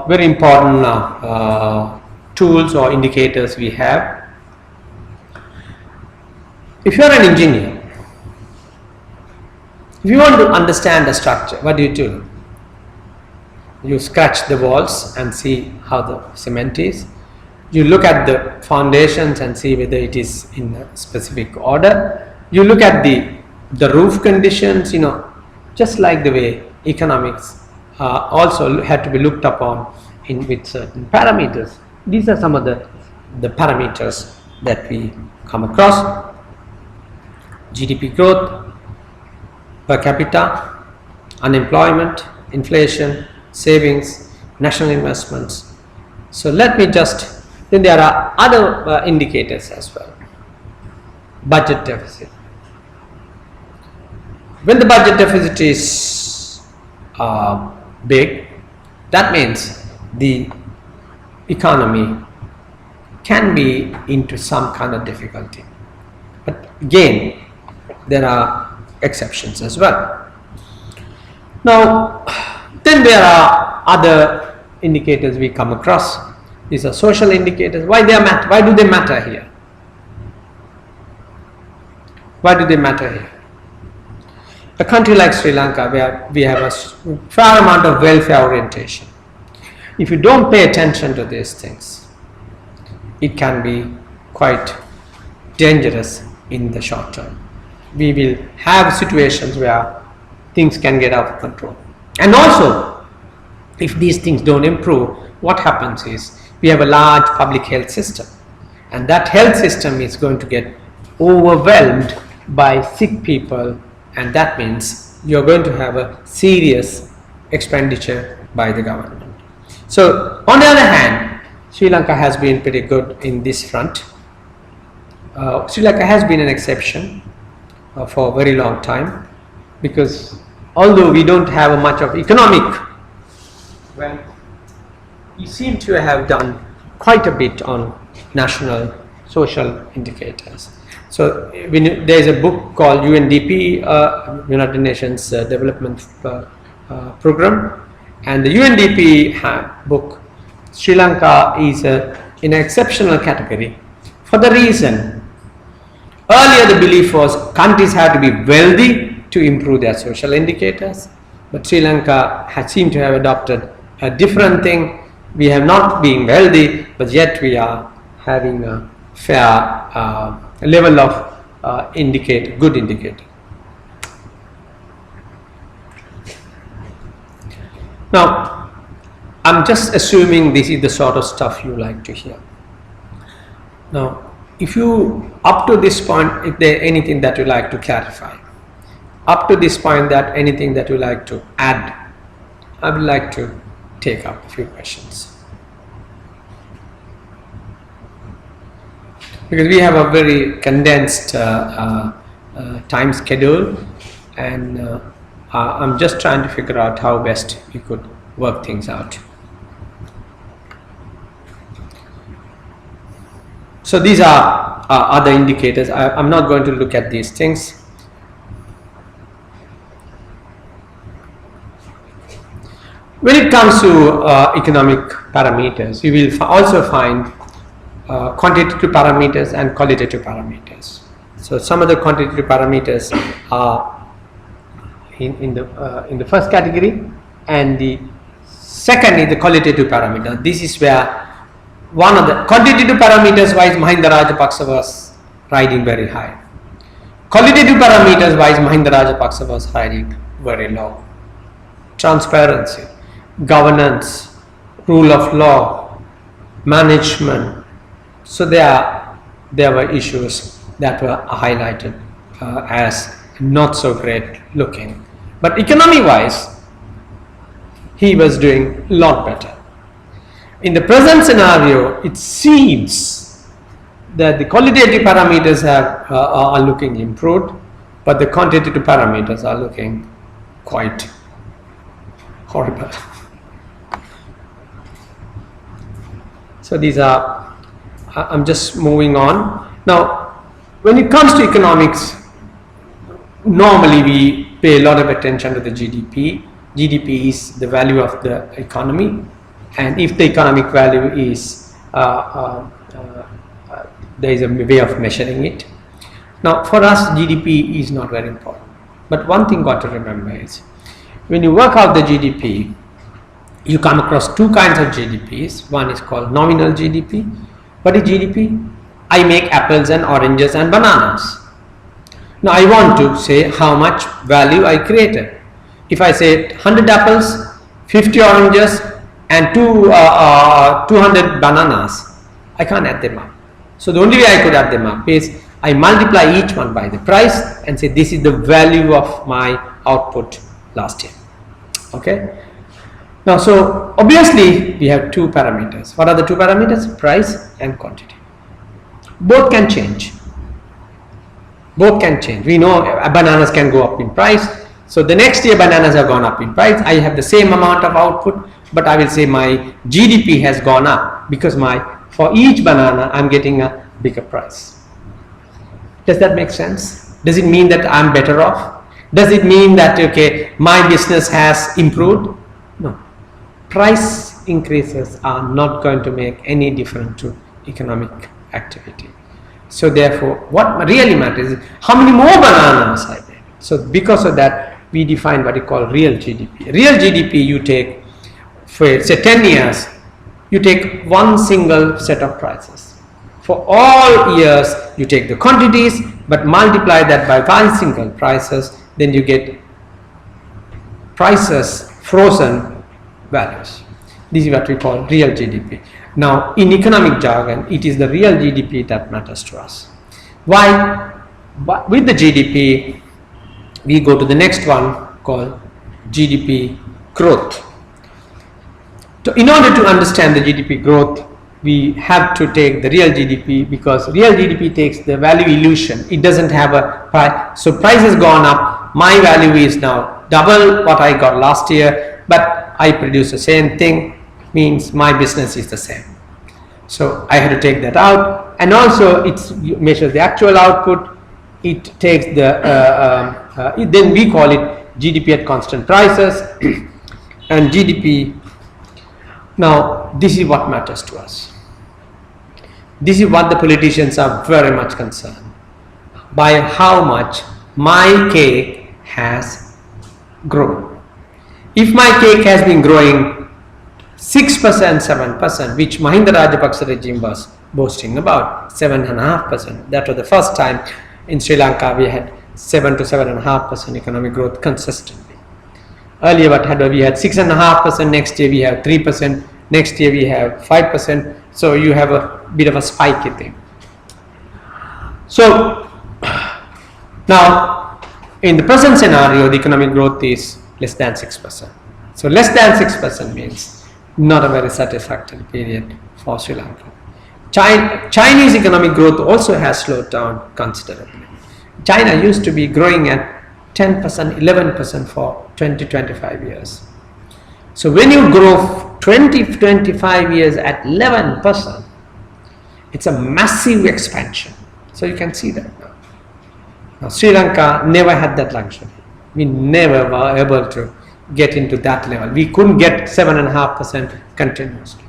very important tools or indicators we have. If you are an engineer, if you want to understand the structure, what do? You scratch the walls and see how the cement is. You look at the foundations and see whether it is in a specific order. You look at the roof conditions, just like the way economics also had to be looked upon with certain parameters. These are some of the parameters that we come across. GDP growth, per capita, unemployment, inflation, savings, national investments. So let me then there are other indicators as well. Budget deficit. When the budget deficit is big, that means the economy can be into some kind of difficulty. But again, there are exceptions as well. Now, then there are other indicators we come across. These are social indicators. Why do they matter here? Why do they matter here? A country like Sri Lanka, where we have a fair amount of welfare orientation, if you don't pay attention to these things, it can be quite dangerous in the short term. We will have situations where things can get out of control. And also, if these things don't improve, what happens is we have a large public health system, and that health system is going to get overwhelmed by sick people, and that means you're going to have a serious expenditure by the government. So on the other hand, Sri Lanka has been pretty good in this front. Sri Lanka has been an exception for a very long time, because although we don't have much of economic, we seem to have done quite a bit on national social indicators. So there is a book called UNDP, United Nations Development Program, and the UNDP book, Sri Lanka is in an exceptional category for the reason, earlier the belief was countries had to be wealthy to improve their social indicators, but Sri Lanka seemed to have adopted a different thing. We have not been wealthy, but yet we are having a fair level of good indicator. Now, I'm just assuming this is the sort of stuff you like to hear. Now, if you, up to this point, if there anything that you like to clarify, up to this point, that anything that you like to add, I would like to take up a few questions. Because we have a very condensed time schedule, and I'm just trying to figure out how best we could work things out. So these are other indicators. I'm not going to look at these things. When it comes to economic parameters, you will also find quantitative parameters and qualitative parameters. So some of the quantitative parameters are in the first category, and the second is the qualitative parameter. This is where one of the quantitative parameters wise Mahinda Rajapaksa was riding very high. Qualitative parameters wise Mahinda Rajapaksa was riding very low. Transparency, governance, rule of law, management. So there were issues that were highlighted as not so great looking. But economy wise, he was doing a lot better. In the present scenario, it seems that the qualitative parameters are looking improved, but the quantitative parameters are looking quite horrible. So these are, I'm just moving on. Now, when it comes to economics, normally we pay a lot of attention to the GDP. GDP is the value of the economy, and if the economic value is, there is a way of measuring it. Now, for us, GDP is not very important. But one thing got to remember is, when you work out the GDP, you come across two kinds of GDPs. One is called nominal GDP. What is GDP? I make apples and oranges and bananas. Now I want to say how much value I created. If I say 100 apples, 50 oranges and 200 bananas, I can't add them up. So the only way I could add them up is I multiply each one by the price and say this is the value of my output last year. Okay. Now, so obviously we have two parameters. What are the two parameters? Price and quantity. Both can change. Both can change. We know bananas can go up in price. So the next year bananas have gone up in price. I have the same amount of output, but I will say my GDP has gone up because for each banana I'm getting a bigger price. Does that make sense? Does it mean that I'm better off? Does it mean that, okay, my business has improved? No. Price increases are not going to make any difference to economic activity. So therefore, what really matters is how many more bananas I made. So because of that, we define what we call real GDP. Real GDP you take, for say 10 years, you take one single set of prices. For all years, you take the quantities, but multiply that by one single prices, then you get prices, frozen values. This is what we call real GDP. Now, in economic jargon, it is the real GDP that matters to us. Why? But with the GDP, we go to the next one called GDP growth. So in order to understand the GDP growth, we have to take the real GDP, because real GDP takes the value illusion. It doesn't have a price. So price has gone up. My value is now double what I got last year, but I produce the same thing. means my business is the same. So I had to take that out, and also it measures the actual output. It takes the then we call it GDP at constant prices and GDP. Now this is what matters to us. This is what the politicians are very much concerned by, how much my cake has grown. If my cake has been growing 6%, 7%, which Mahinda Rajapaksa regime was boasting about, 7.5%. That was the first time in Sri Lanka we had 7 to 7.5% economic growth consistently. Earlier we had 6.5%, next year we have 3%, next year we have 5%, so you have a bit of a spiky thing. So now in the present scenario, the economic growth is less than 6%. So less than 6% means not a very satisfactory period for Sri Lanka. Chinese economic growth also has slowed down considerably. China used to be growing at 10%, 11% for 20-25 years. So when you grow 20-25 years at 11%, it's a massive expansion. So you can see that now. Now Sri Lanka never had that luxury. We never were able to get into that level. We couldn't get 7.5% continuously.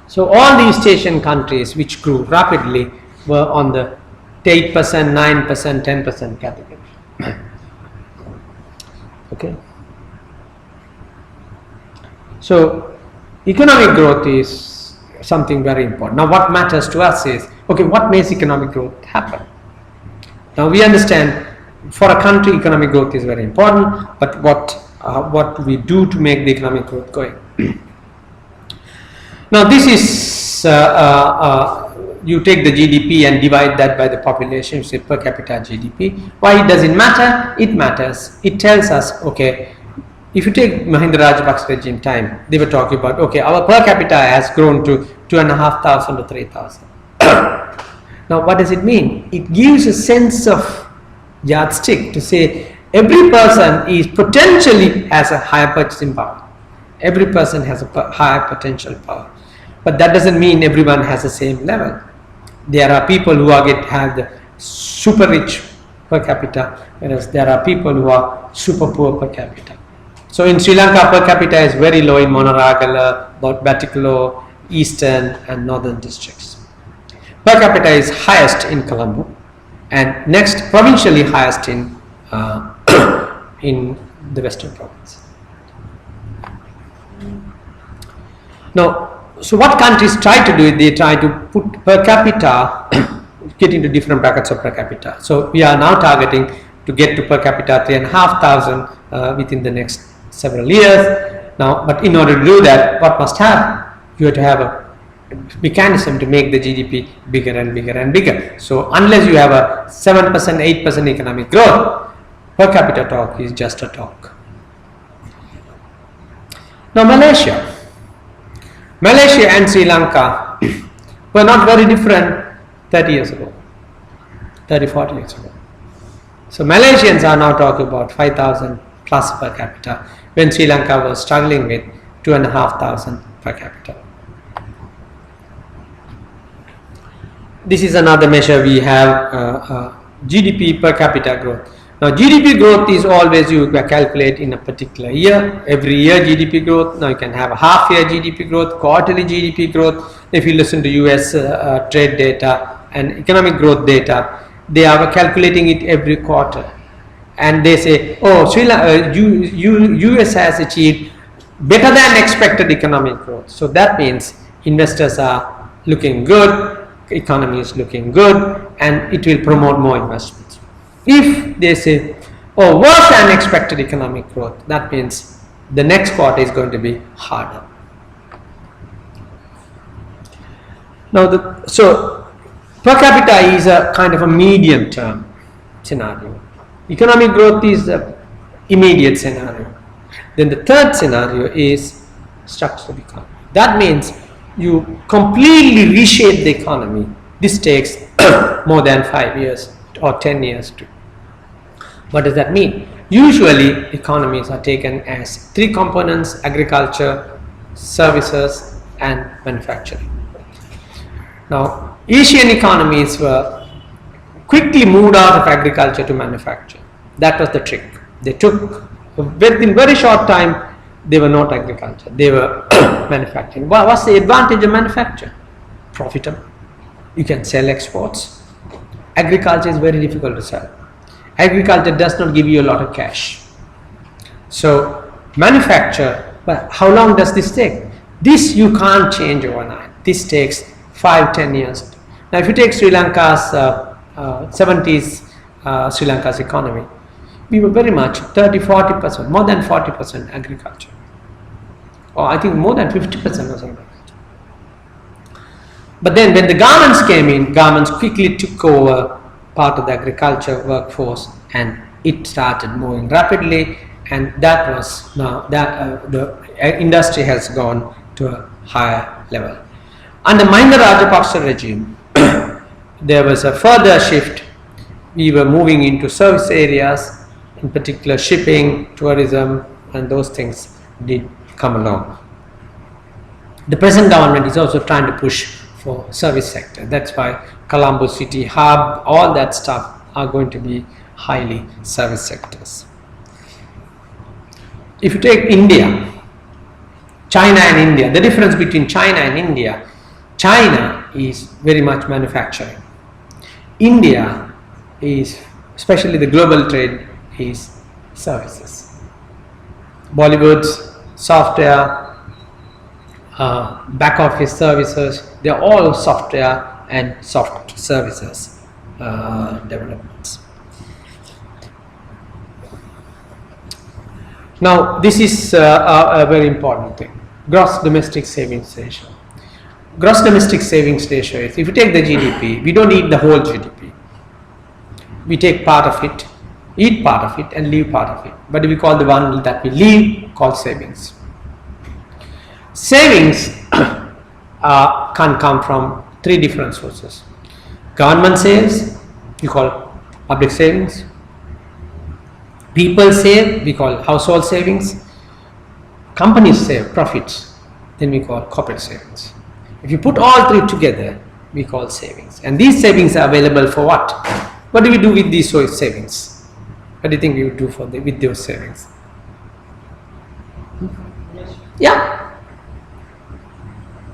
So all these Asian countries which grew rapidly were on the 8%, 9%, 10% category. Okay. So economic growth is something very important. Now what matters to us is, okay, what makes economic growth happen? Now we understand for a country economic growth is very important, but what we do to make the economic growth going. Now this is you take the GDP and divide that by the population, say per capita GDP. Why does it matter? It matters. It tells us, okay, if you take Mahinda Rajapaksa regime time, they were talking about, okay, our per capita has grown to 2,500 to 3,000. Now what does it mean? It gives a sense of yardstick to say every person is potentially has a higher purchasing power. Every person has a higher potential power. But that doesn't mean everyone has the same level. There are people who have the super rich per capita, whereas there are people who are super poor per capita. So in Sri Lanka, per capita is very low in Monaragala, Batticaloa, eastern and northern districts. Per capita is highest in Colombo, and next provincially highest in the western province. Now, so what countries try to do is they try to put per capita, get into different brackets of per capita. So we are now targeting to get to per capita 3,500 within the next several years. Now, but in order to do that, what must happen? You have to have a mechanism to make the GDP bigger and bigger and bigger. So unless you have a 7%, 8% economic growth, per capita talk is just a talk. Now Malaysia and Sri Lanka were not very different 30 years ago, 30, 40 years ago. So Malaysians are now talking about 5,000 plus per capita, when Sri Lanka was struggling with 2,500 per capita. This is another measure we have, GDP per capita growth. Now GDP growth is always you calculate in a particular year. Every year GDP growth. Now you can have a half year GDP growth, quarterly GDP growth. If you listen to US trade data and economic growth data, they are calculating it every quarter, and they say, oh, US has achieved better than expected economic growth. So that means investors are looking good, economy is looking good, and it will promote more investments. If they say, oh, worse than expected economic growth, that means the next quarter is going to be harder. Now, so per capita is a kind of a medium term scenario. Economic growth is the immediate scenario. Then the third scenario is structural economy. That means you completely reshape the economy. This takes more than 5 years or 10 years to. What does that mean? Usually economies are taken as three components: agriculture, services and manufacturing. Now, Asian economies were quickly moved out of agriculture to manufacture. That was the trick. They took, within very short time, they were not agriculture, they were manufacturing. What's the advantage of manufacture? Profitable. You can sell exports. Agriculture is very difficult to sell. Agriculture does not give you a lot of cash. So manufacture, but how long does this take? This you can't change overnight. This takes 5-10 years. Now if you take Sri Lanka's 70s Sri Lanka's economy, we were very much 30-40%, more than 40% agriculture, or I think more than 50% was agriculture. But then when the garments came in, garments quickly took over part of the agriculture workforce, and it started moving rapidly, and that was now that the industry has gone to a higher level. Under Mahinda Rajapaksa regime, there was a further shift. We were moving into service areas, in particular shipping, tourism, and those things did come along. The present government is also trying to push for service sector. That's why Colombo city hub, all that stuff are going to be highly service sectors. If you take India, China and India, the difference between China and India, China is very much manufacturing. India is, especially the global trade, is services. Bollywood's software, back office services, they are all software and soft services developments. Now this is a very important thing, gross domestic savings ratio. Gross domestic savings ratio is, if you take the GDP, we don't eat the whole GDP. We take part of it, eat part of it and leave part of it. But we call the one that we leave called savings. Savings can come from three different sources. Government saves, we call public savings. People save, we call household savings. Companies save profits, then we call corporate savings. If you put all three together, we call savings. And these savings are available for what? What do we do with these savings? What do you think we would do with those savings? Yeah.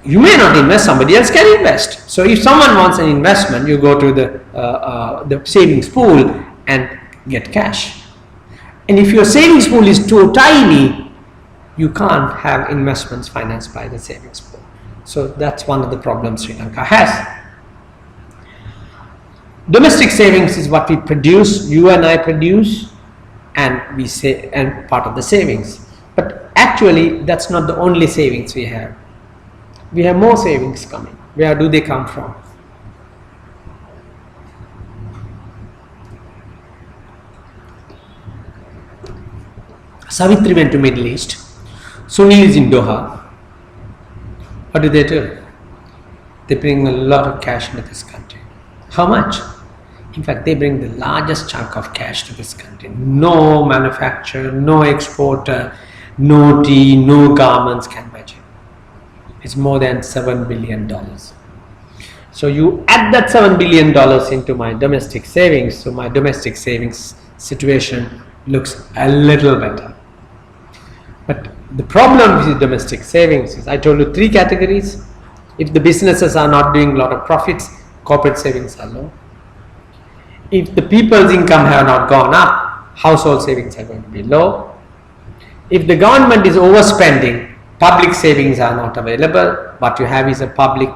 You may not invest, somebody else can invest. So if someone wants an investment, you go to the savings pool and get cash. And if your savings pool is too tiny, you can't have investments financed by the savings pool. So that's one of the problems Sri Lanka has. Domestic savings is what we produce, you and I produce, and we say, and part of the savings. But actually, that's not the only savings we have. We have more savings coming. Where do they come from? Savitri went to Middle East. Sunil is in Doha. What do? They bring a lot of cash into this country. How much? In fact, they bring the largest chunk of cash to this country. No manufacturer, no exporter, no tea, no garments can match it. It's more than $7 billion. So you add that $7 billion into my domestic savings, so my domestic savings situation looks a little better. But the problem with domestic savings is, I told you three categories. If the businesses are not doing a lot of profits, corporate savings are low. If the people's income have not gone up, household savings are going to be low. If the government is overspending, public savings are not available. What you have is a public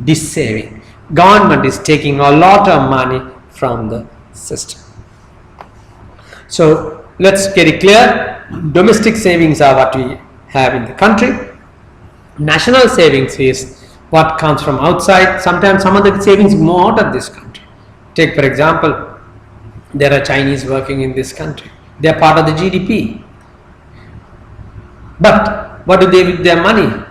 dis-saving. Government is taking a lot of money from the system. So let's get it clear. Domestic savings are what we have in the country. National savings is what comes from outside. Sometimes some of the savings move out of this country. Take for example, there are Chinese working in this country. They are part of the GDP. But what do they do with their money?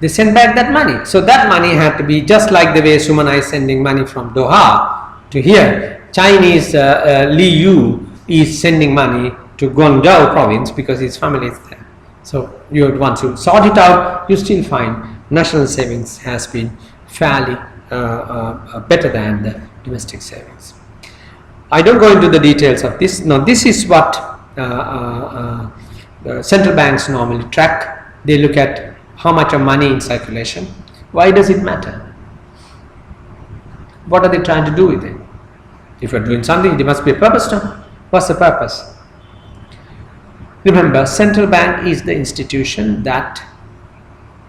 They send back that money. So that money had to be just like the way Sumana is sending money from Doha to here. Chinese Li Yu is sending money to Guangzhou province because his family is there. So once you sort it out, you still find national savings has been fairly better than the domestic savings. I don't go into the details of this. Now this is what central banks normally track. They look at how much of money in circulation. Why does it matter? What are they trying to do with it? If you're doing something, there must be a purpose to it. What's the purpose? Remember, central bank is the institution that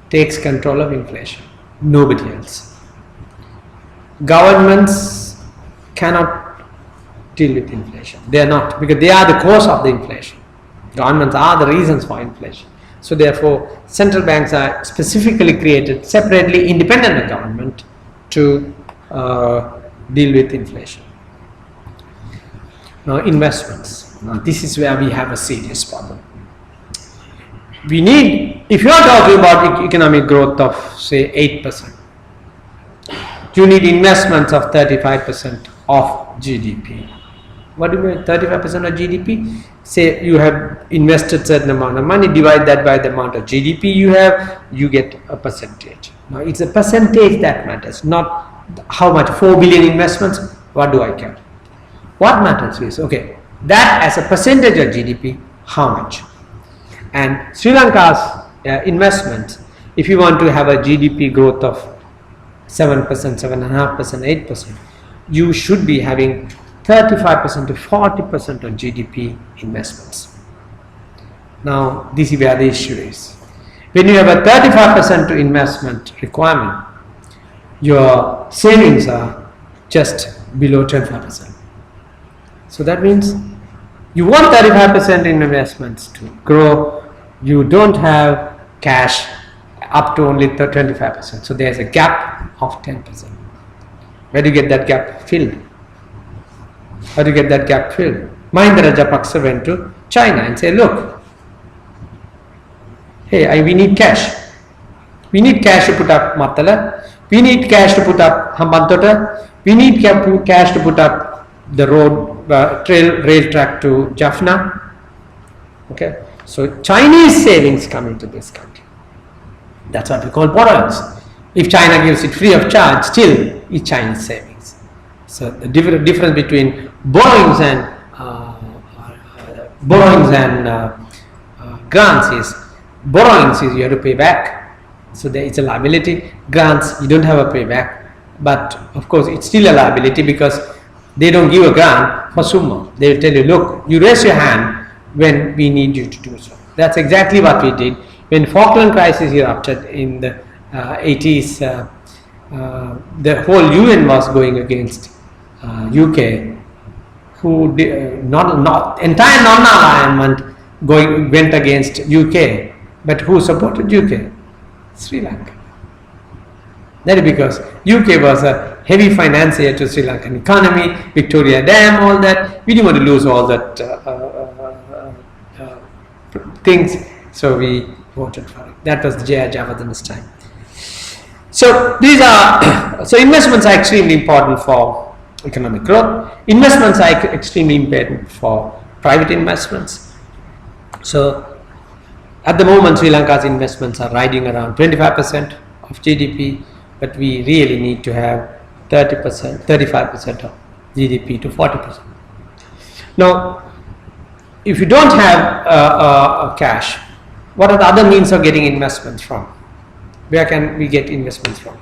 takes control of inflation. Nobody else. Governments cannot deal with inflation. They are not, because they are the cause of the inflation. Governments are the reasons for inflation. So therefore, central banks are specifically created separately, independent of government, to deal with inflation. Now, investments. Now, this is where we have a serious problem. We need, if you are talking about economic growth of say 8%, you need investments of 35% of GDP. What do you mean 35% of GDP? Say you have invested certain amount of money, divide that by the amount of GDP you have, you get a percentage. Now it's a percentage that matters, not how much. 4 billion investments, what do I care? What matters is, okay, that as a percentage of GDP, how much? And Sri Lanka's investments, if you want to have a GDP growth of 7%, 7.5%, 8%, you should be having 35% to 40% of GDP investments. Now, this is where the issue is. When you have a 35% to investment requirement, your savings are just below 25%. So that means you want 35% in investments to grow, you don't have cash up to only 25%. So there's a gap of 10%. Where do you get that gap filled? How do you get that gap filled? Mahinda Rajapaksa went to China and said, look, hey, we need cash. We need cash to put up Matala. We need cash to put up Hambantota. We need cash to put up the road, rail track to Jaffna. Okay, so Chinese savings come into this country. That's what we call borrowings. If China gives it free of charge, still it's Chinese savings. So the difference between borrowings and grants is, borrowings is you have to pay back. So there is a liability. Grants, you don't have a payback. But of course, it's still a liability because they don't give a grant for summa. They will tell you, look, you raise your hand when we need you to do so. That's exactly what we did. When Falkland crisis erupted in the 80s, the whole UN was going against UK, who did, not entire non-alignment went against UK, but who supported UK? Sri Lanka. That is because UK was a heavy financier to Sri Lankan economy, Victoria Dam, all that. We didn't want to lose all that things, so we voted for it. That was J.R. Javadhan's time. So these are, so investments are extremely important for economic growth. Investments are extremely important for private investments. So at the moment, Sri Lanka's investments are riding around 25% of GDP, but we really need to have 30%, 35% of GDP to 40%. Now, if you don't have cash, what are the other means of getting investments from? Where can we get investments from?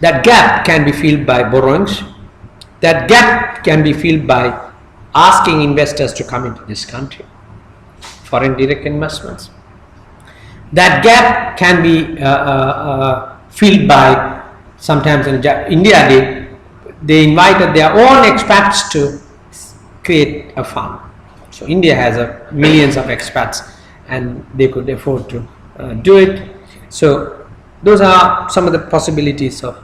That gap can be filled by borrowings. That gap can be filled by asking investors to come into this country, foreign direct investments. That gap can be filled by, sometimes in India they invited their own expats to create a fund. So India has millions of expats and they could afford to do it. So those are some of the possibilities of.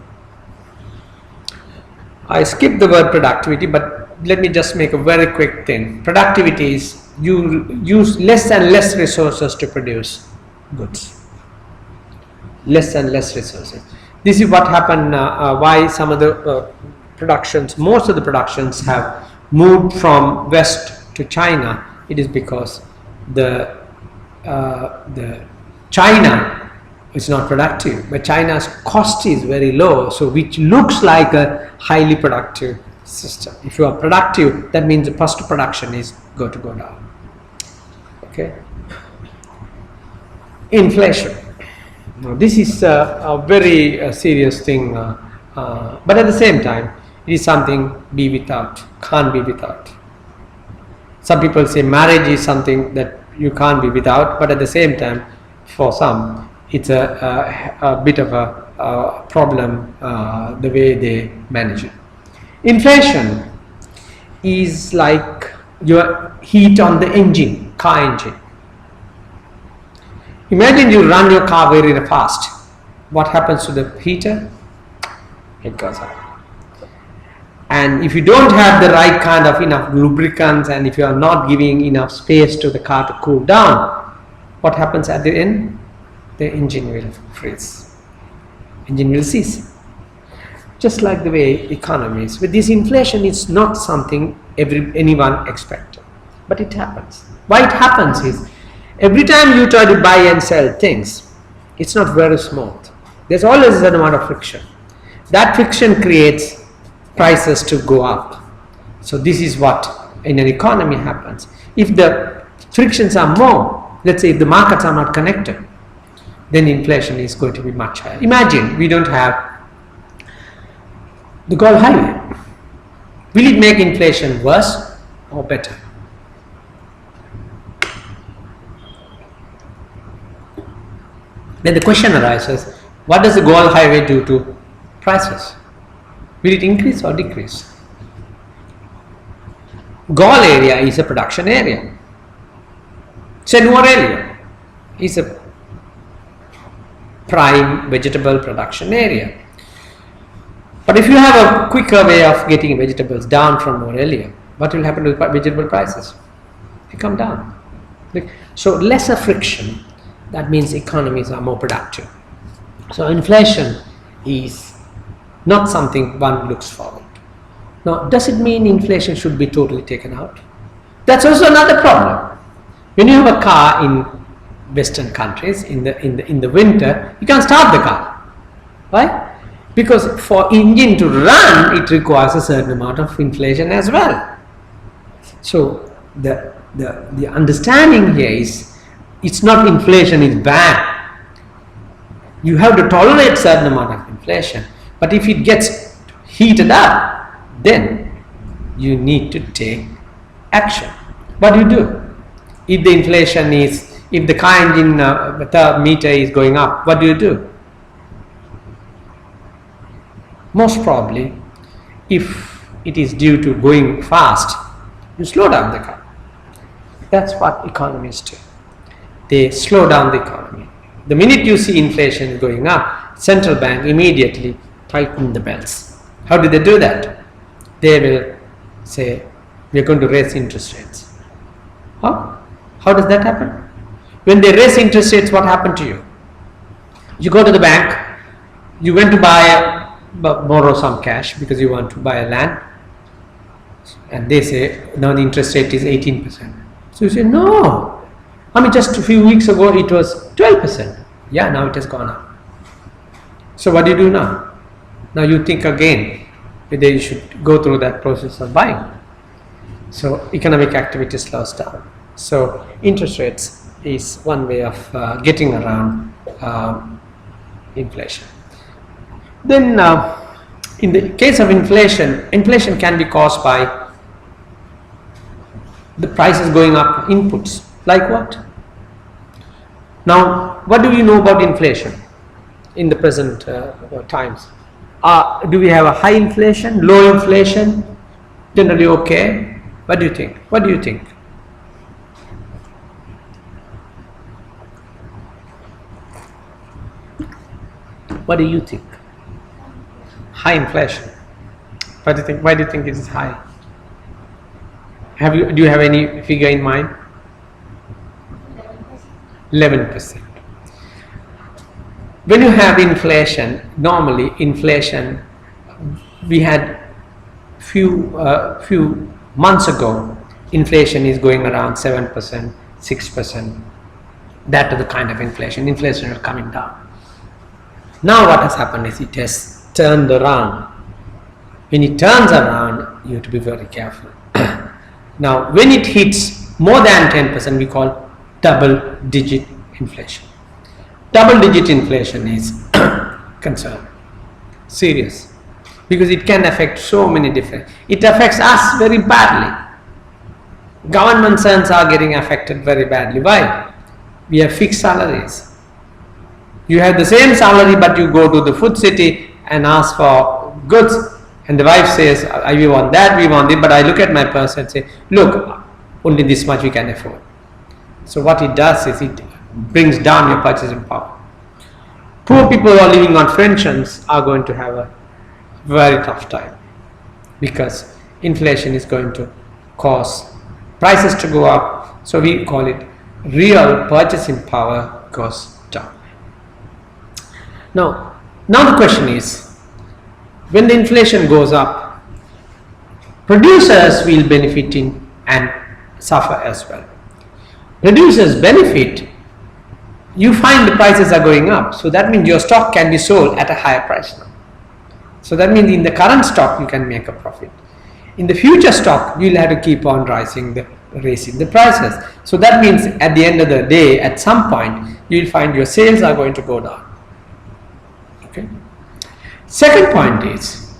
I skipped the word productivity, but let me just make a very quick thing. Productivity is you use less and less resources to produce goods. Less and less resources. This is what happened, why some of the productions, most of the productions have moved from west to China, it is because the China is not productive, but China's cost is very low, so which looks like a highly productive system. If you are productive, that means the cost of production is going to go down. Okay. Inflation. Now, this is a very serious thing, but at the same time, it is something be without, can't be without. Some people say marriage is something that you can't be without, but at the same time, for some, it's a bit of a problem the way they manage it. Inflation is like your heat on the engine, car engine. Imagine you run your car very fast. What happens to the heater? It goes up. And if you don't have the right kind of enough lubricants, and if you are not giving enough space to the car to cool down, what happens at the end? The engine will freeze. Engine will cease. Just like the way economies. With this inflation, it's not something anyone expected, but it happens. Why it happens is, every time you try to buy and sell things, it's not very smooth. There's always an amount of friction. That friction creates prices to go up. So this is what in an economy happens. If the frictions are more, let's say if the markets are not connected, then inflation is going to be much higher. Imagine we don't have the Gold Highway. Will it make inflation worse or better? Then the question arises, what does the Gold Highway do to prices? Will it increase or decrease? Galle area is a production area. Senur area is a prime vegetable production area. But if you have a quicker way of getting vegetables down from Noor area, what will happen to vegetable prices? They come down. So lesser friction, that means economies are more productive. So inflation is not something one looks forward. Now, does it mean inflation should be totally taken out? That's also another problem. When you have a car in Western countries, in the winter, you can't start the car. Why? Because for engine to run, it requires a certain amount of inflation as well. So the understanding here is, it's not inflation is bad. You have to tolerate certain amount of inflation. But if it gets heated up, then you need to take action. What do? If the inflation is, if the car engine meter is going up, what do? Most probably, if it is due to going fast, you slow down the car. That's what economists do. They slow down the economy. The minute you see inflation going up, central bank immediately tighten the belts. How do they do that? They will say, we are going to raise interest rates. How does that happen? When they raise interest rates, what happened to you? You go to the bank, you went to borrow some cash because you want to buy a land, and they say, now the interest rate is 18%. So you say, no, just a few weeks ago it was 12%. Yeah, now it has gone up. So what do you do now? Now you think again whether you should go through that process of buying. So economic activity slows down. So interest rates is one way of getting around inflation. Then in the case of inflation, inflation can be caused by the prices going up, inputs. Like what? Now, what do we know about inflation in the present times? Do we have a high inflation, low inflation, generally okay? What do you think? What do you think? What do you think? High inflation. What do you think? Why do you think it is high? Do you have any figure in mind? 11%. When you have inflation, normally inflation, we had few months ago, inflation is going around 7%, 6%. That is the kind of inflation. Inflation is coming down. Now what has happened is it has turned around. When it turns around, you have to be very careful. Now, when it hits more than 10%, we call double-digit inflation. Double-digit inflation is concern, serious, because it can affect so many different. It affects us very badly. Government servants are getting affected very badly. Why? We have fixed salaries. You have the same salary, but you go to the food city and ask for goods, and the wife says, we want that, we want it, but I look at my purse and say, look, only this much we can afford. So what it does is it brings down your purchasing power. Poor people who are living on pensions are going to have a very tough time, because inflation is going to cause prices to go up. So we call it real purchasing power goes down. Now the question is, when the inflation goes up, producers will benefit in and suffer as well. Producers benefit, you find the prices are going up, so that means your stock can be sold at a higher price now. So that means in the current stock you can make a profit. In the future stock, you'll have to keep on raising the prices. So that means at the end of the day, at some point, you'll find your sales are going to go down. Okay. Second point is,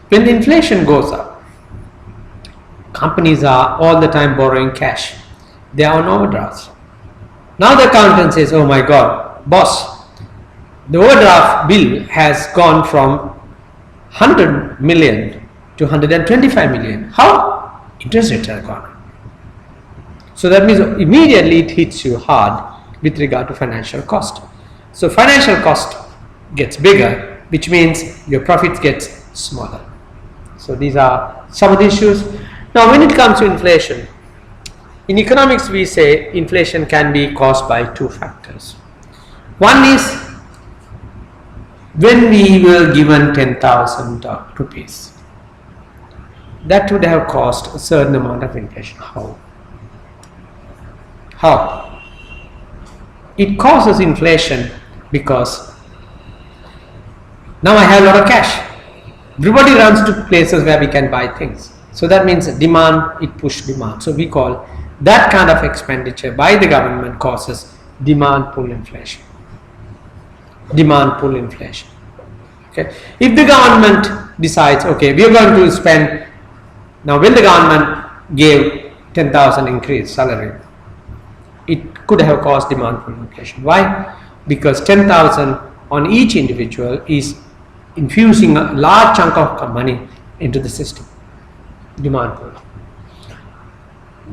when the inflation goes up, companies are all the time borrowing cash. They are on overdrafts. Now the accountant says, oh my God, boss, the overdraft bill has gone from 100 million to 125 million. How? Interest rates are gone. So that means immediately it hits you hard with regard to financial cost. So financial cost gets bigger, which means your profits gets smaller. So these are some of the issues. Now when it comes to inflation, in economics we say inflation can be caused by two factors. One is when we were given 10,000 rupees, that would have caused a certain amount of inflation. How? It causes inflation because now I have a lot of cash. Everybody runs to places where we can buy things. So that means demand, it pushes demand. So we call that kind of expenditure by the government causes demand pull inflation. Demand pull inflation. Okay. If the government decides, okay, we are going to spend, now when the government gave 10,000 increase salary, it could have caused demand pull inflation. Why? Because 10,000 on each individual is infusing a large chunk of money into the system. Demand pull.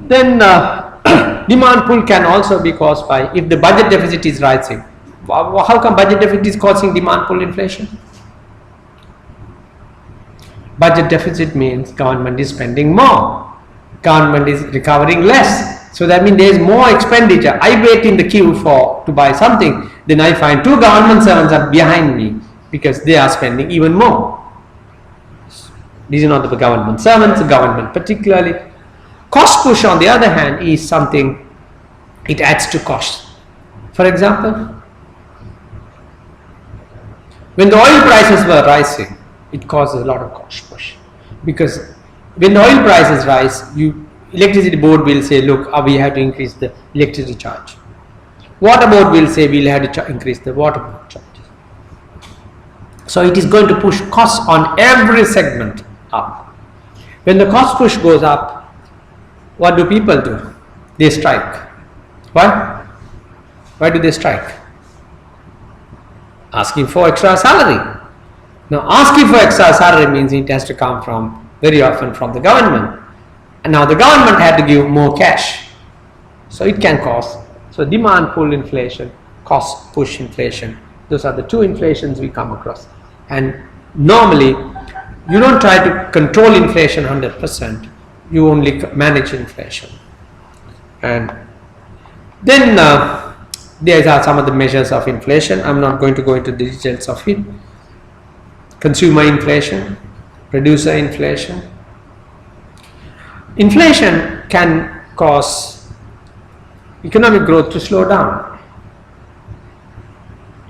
Then demand pull can also be caused by, if the budget deficit is rising. How come budget deficit is causing demand pull inflation? Budget deficit means government is spending more. Government is recovering less. So that means there is more expenditure. I wait in the queue to buy something, then I find two government servants are behind me because they are spending even more. These are not the government servants, the government particularly. Cost push on the other hand is something, it adds to cost. For example, when the oil prices were rising, it causes a lot of cost push, because when the oil prices rise, electricity board will say, look, we have to increase the electricity charge. Water board will say we'll have to increase the water board charges. So it is going to push costs on every segment up. When the cost push goes up, what do people do? They strike. Why? Why do they strike? Asking for extra salary. Now asking for extra salary means it has to come from, very often from the government. And now the government had to give more cash. So it can cause, so demand pull inflation, cost push inflation. Those are the two inflations we come across. And normally, you don't try to control inflation 100%. You only manage inflation. And then there are some of the measures of inflation. I'm not going to go into the details of it. Consumer inflation, producer inflation. Inflation can cause economic growth to slow down.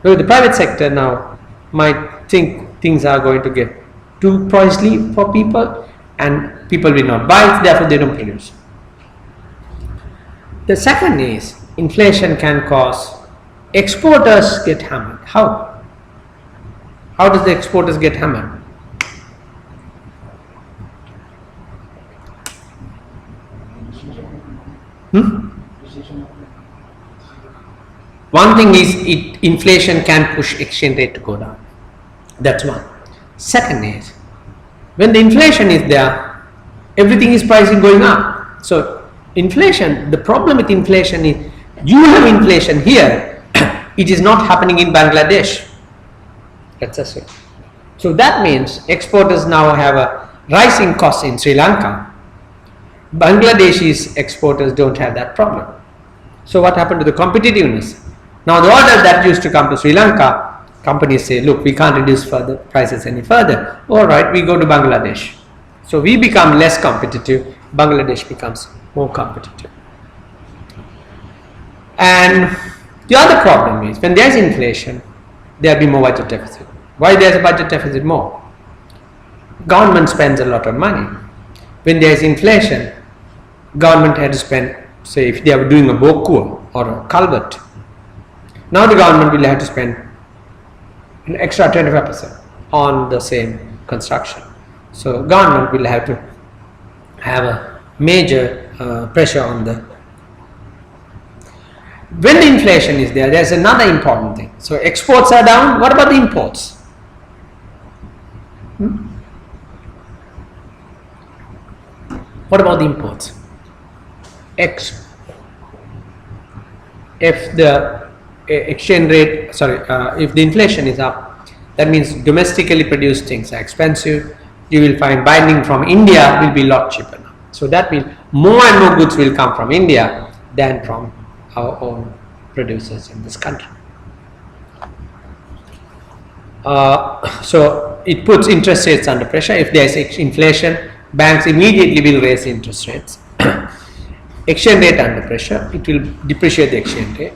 So the private sector now might think things are going to get too pricey for people and people will not buy it, therefore they don't produce. The second is inflation can cause exporters get hammered. How? How does the exporters get hammered? One thing is inflation can push exchange rate to go down. That's one. Second is when the inflation is there, everything is pricing going up. So inflation, the problem with inflation is you have inflation here, it is not happening in Bangladesh. Let's assume. So that means exporters now have a rising cost in Sri Lanka. Bangladeshis exporters don't have that problem. So what happened to the competitiveness? Now the order that used to come to Sri Lanka, companies say, look, we can't reduce further prices any further. All right, we go to Bangladesh. So we become less competitive, Bangladesh becomes more competitive. And the other problem is when there is inflation, there will be more budget deficit. Why there is a budget deficit more? Government spends a lot of money. When there is inflation, government had to spend, say if they are doing a bokur or a culvert, now the government will have to spend an extra 25% on the same construction. So government will have to have a major pressure on the. When the inflation is there, there is another important thing. So exports are down. What about the imports? What about the imports? If the exchange rate, if the inflation is up, that means domestically produced things are expensive. You will find binding from India will be a lot cheaper now. So that means more and more goods will come from India than from our own producers in this country. So it puts interest rates under pressure. If there is inflation, banks immediately will raise interest rates. Exchange rate under pressure, it will depreciate the exchange rate.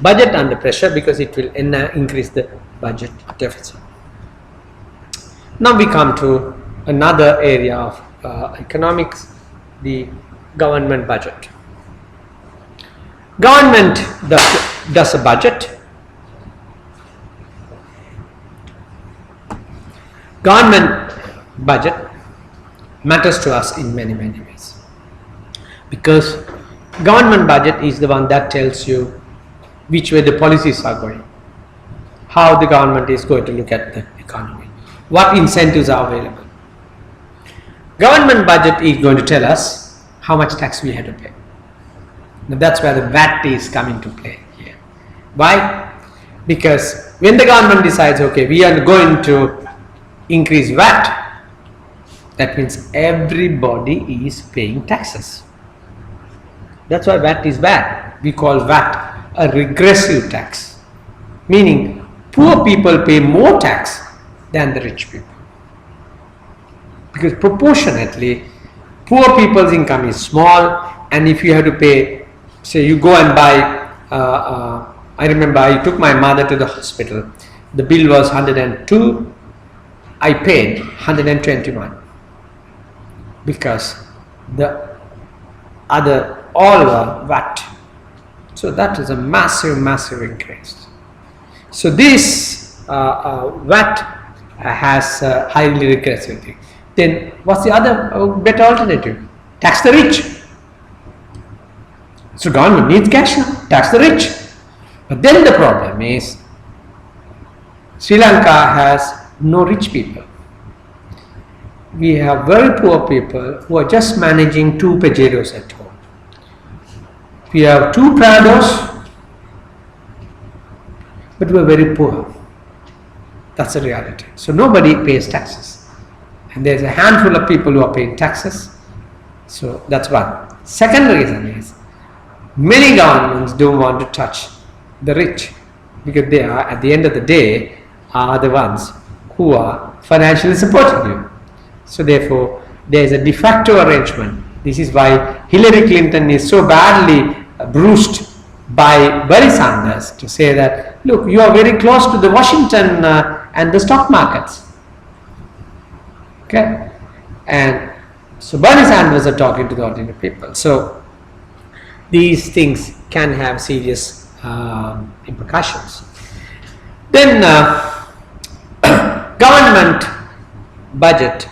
Budget under pressure because it will increase the budget deficit. Now we come to another area of economics, the government budget. Government does a budget. Government budget matters to us in many ways, because government budget is the one that tells you which way the policies are going, how the government is going to look at the economy, what incentives are available. Government budget is going to tell us how much tax we have to pay. Now that's where the VAT is coming to play here. Why? Because when the government decides, okay, we are going to increase VAT, that means everybody is paying taxes. That's why VAT is bad. We call VAT a regressive tax, meaning poor people pay more tax than the rich people, because proportionately poor people's income is small, and if you have to pay, say you go and buy, I remember I took my mother to the hospital, the bill was 102, I paid 121 because the other all were VAT. So that is a massive increase. So this VAT has highly regressive thing. Then what's the other better alternative? Tax the rich. So government needs cash now, tax the rich. But then the problem is Sri Lanka has no rich people. We have very poor people who are just managing 2 Pajeros at home. We have 2 Prados, but we are very poor. That's the reality. So nobody pays taxes. And there's a handful of people who are paying taxes. So that's one. Second reason is many governments don't want to touch the rich, because they are, at the end of the day, are the ones who are financially supporting you. So therefore, there is a de facto arrangement This is why Hillary Clinton is so badly bruised by Bernie Sanders to say that, look, you are very close to the Washington and the stock markets. Okay, and so Bernie Sanders are talking to the ordinary people. So these things can have serious implications. Then government budget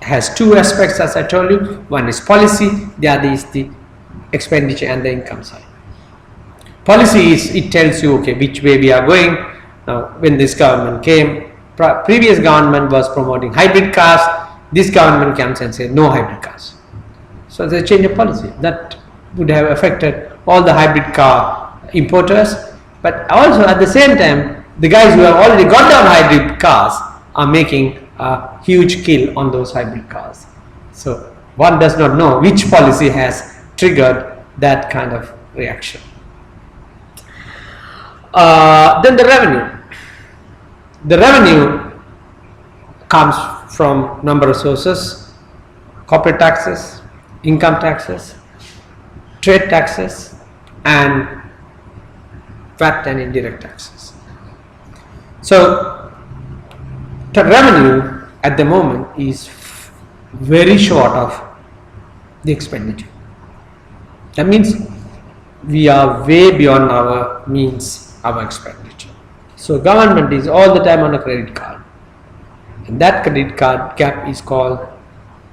has two aspects, as I told you. One is policy, the other is the expenditure and the income side. Policy is, it tells you, okay, which way we are going. Now, when this government came, previous government was promoting hybrid cars. This government comes and says no hybrid cars. So there's a change of policy that would have affected all the hybrid car importers, but also at the same time, the guys who have already got down hybrid cars are making a huge kill on those hybrid cars. So one does not know which policy has triggered that kind of reaction. Then the revenue. The revenue comes from number of sources: corporate taxes, income taxes, trade taxes, and VAT and indirect taxes. So the revenue at the moment is very short of the expenditure. That means we are way beyond our means, our expenditure. So government is all the time on a credit card, and that credit card gap is called,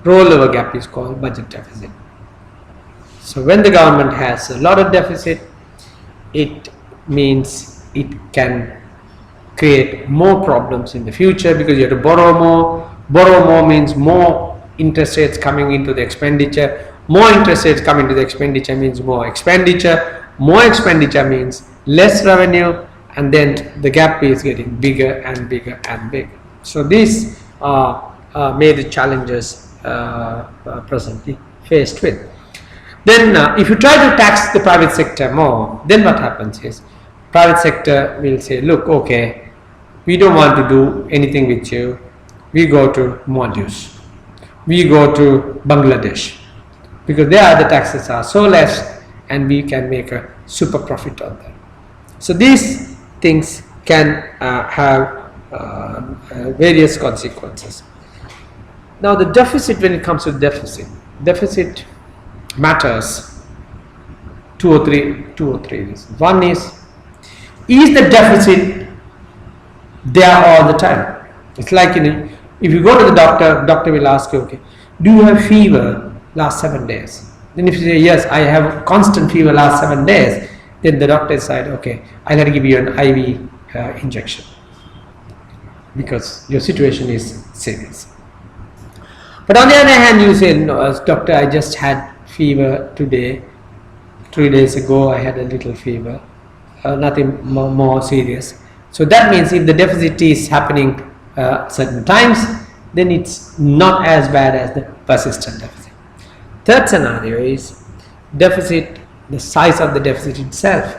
rollover gap is called budget deficit. So when the government has a lot of deficit, it means it can create more problems in the future, because you have to borrow more. Borrow more means more interest rates coming into the expenditure. More interest rates coming into the expenditure means more expenditure. More expenditure means less revenue, and then the gap is getting bigger and bigger and bigger. So these are major challenges presently faced with. Then if you try to tax the private sector more, then what happens is private sector will say, look, okay, we don't want to do anything with you. We go to Maldives. We go to Bangladesh, because there the taxes are so less and we can make a super profit on them. So these things can have various consequences. Now the deficit, when it comes to deficit matters two or three reasons. One is the deficit there all the time? It's like, if you go to the doctor will ask you, okay, do you have fever last 7 days? Then if you say, yes, I have constant fever last 7 days, then the doctor decide, okay, I'll have to give you an IV injection, because your situation is serious. But on the other hand, you say, no, doctor, I just had fever today, 3 days ago I had a little fever, nothing more serious. So that means if the deficit is happening certain times, then it's not as bad as the persistent deficit. Third scenario is deficit, the size of the deficit itself.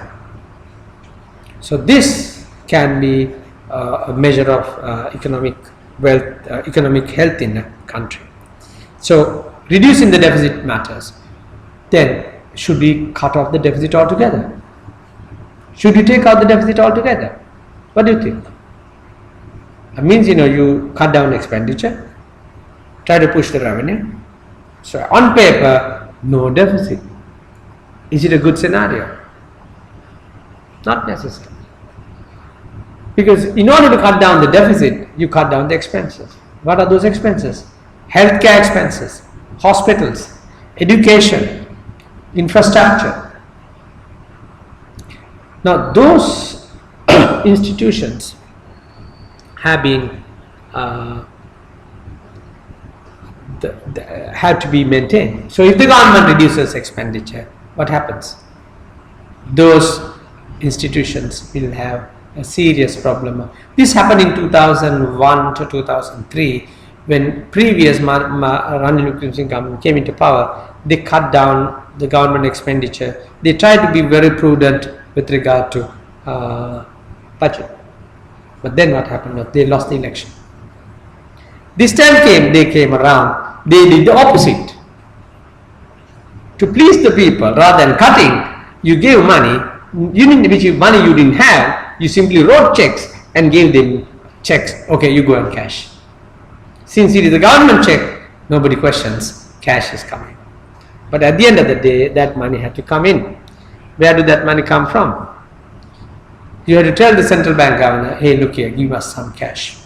So this can be a measure of economic wealth, economic health in a country. So reducing the deficit matters. Then should we cut off the deficit altogether? Should we take out the deficit altogether? What do you think? It means, you cut down expenditure, try to push the revenue. So on paper, no deficit. Is it a good scenario? Not necessarily. Because in order to cut down the deficit, you cut down the expenses. What are those expenses? Healthcare expenses, hospitals, education, infrastructure. Now those institutions have been have to be maintained. So if the government reduces expenditure, what happens? Those institutions will have a serious problem. This happened in 2001 to 2003, when previous Ranil Wickremesinghe government came into power. They cut down the government expenditure. They tried to be very prudent with regard to budget. But then what happened was they lost the election. This time they came around, they did the opposite. to please the people, rather than cutting, you gave money, which money you didn't have, you simply wrote checks and gave them checks. Okay, you go and cash. Since it is a government check, nobody questions, cash is coming. But at the end of the day, that money had to come in. Where did that money come from? You had to tell the central bank governor, hey, look here, give us some cash.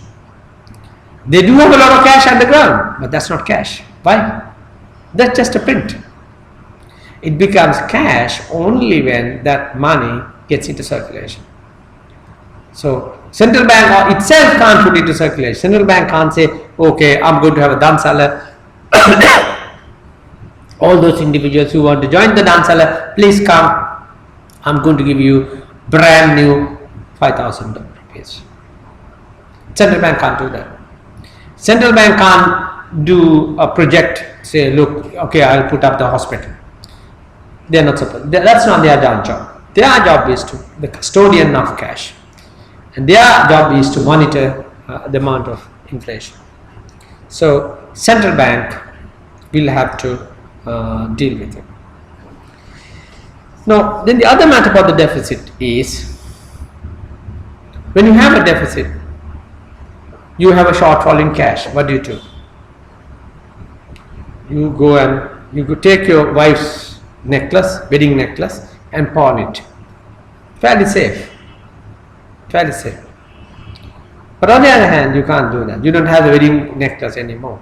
They do have a lot of cash on the ground, but that's not cash. Why? That's just a print. It becomes cash only when that money gets into circulation. So central bank itself can't put it into circulation. Central bank can't say, okay, I'm going to have a Dhansala. All those individuals who want to join the Dhansala, please come. I'm going to give you brand new 5,000 rupees. Central bank can't do that. Central bank can't do a project, say, look, okay, I'll put up the hospital. They are not supposed. That's not their job. Their job is to the custodian of cash, and their job is to monitor the amount of inflation. So central bank will have to deal with it. Now, then the other matter about the deficit is, when you have a deficit, you have a shortfall in cash. What do? You go and you take your wife's necklace, wedding necklace, and pawn it. Fairly safe. Fairly safe. But on the other hand, you can't do that. You don't have the wedding necklace anymore.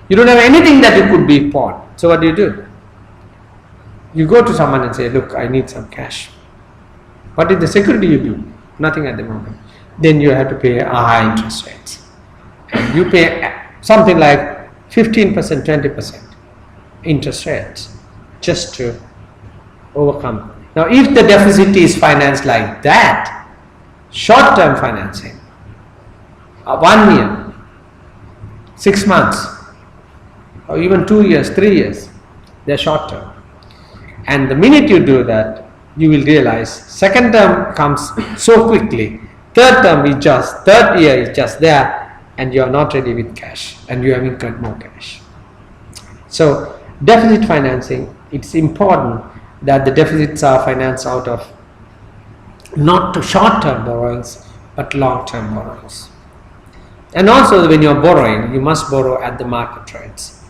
You don't have anything that you could be pawned. So what do? You go to someone and say, look, I need some cash. What is the security you do? Nothing at the moment. Then you have to pay a high interest rates. And you pay something like 15%, 20% interest rates just to overcome. Now, if the deficit is financed like that, short-term financing, 1 year, 6 months, or even 2 years, 3 years, they're short-term. And the minute you do that, you will realize second term comes so quickly, third year is just there, and you are not ready with cash, and you have incurred more cash. So deficit financing, it's important that the deficits are financed out of not to short-term borrowings, but long-term borrowings. And also when you are borrowing, you must borrow at the market rates.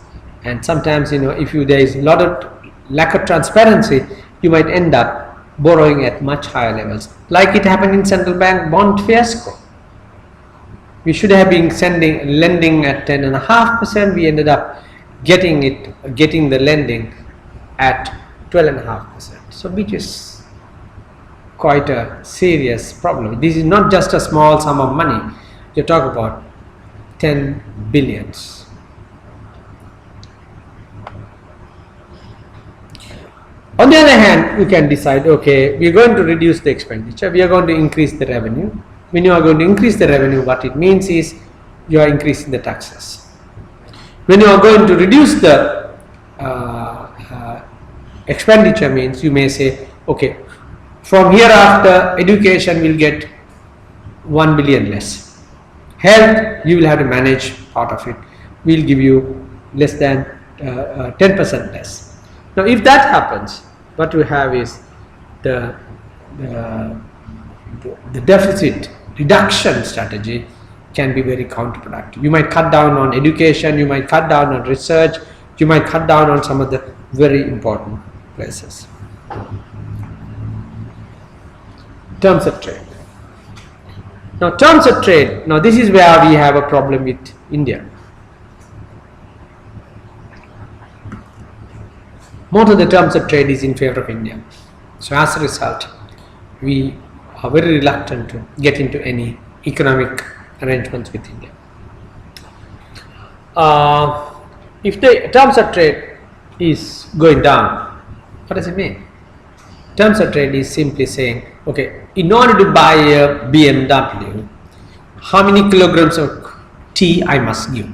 And sometimes, if there is a lot of lack of transparency, you might end up borrowing at much higher levels, like it happened in central bank bond fiasco. We should have been lending at 10.5%. We ended up getting the lending at 12.5%. So which is quite a serious problem. This is not just a small sum of money. You talk about 10 billions. On the other hand, you can decide, okay, we are going to reduce the expenditure, we are going to increase the revenue. When you are going to increase the revenue, what it means is you are increasing the taxes. When you are going to reduce the expenditure, means you may say, okay, from hereafter education will get 1 billion less. Health, you will have to manage part of it. We will give you less than 10% less. Now, if that happens, what we have is the deficit reduction strategy can be very counterproductive. You might cut down on education, you might cut down on research, you might cut down on some of the very important places. Terms of trade. Now, terms of trade, now this is where we have a problem with India. Most of the terms of trade is in favor of India. So as a result, we are very reluctant to get into any economic arrangements with India. If the terms of trade is going down, what does it mean? Terms of trade is simply saying, okay, in order to buy a BMW, how many kilograms of tea I must give?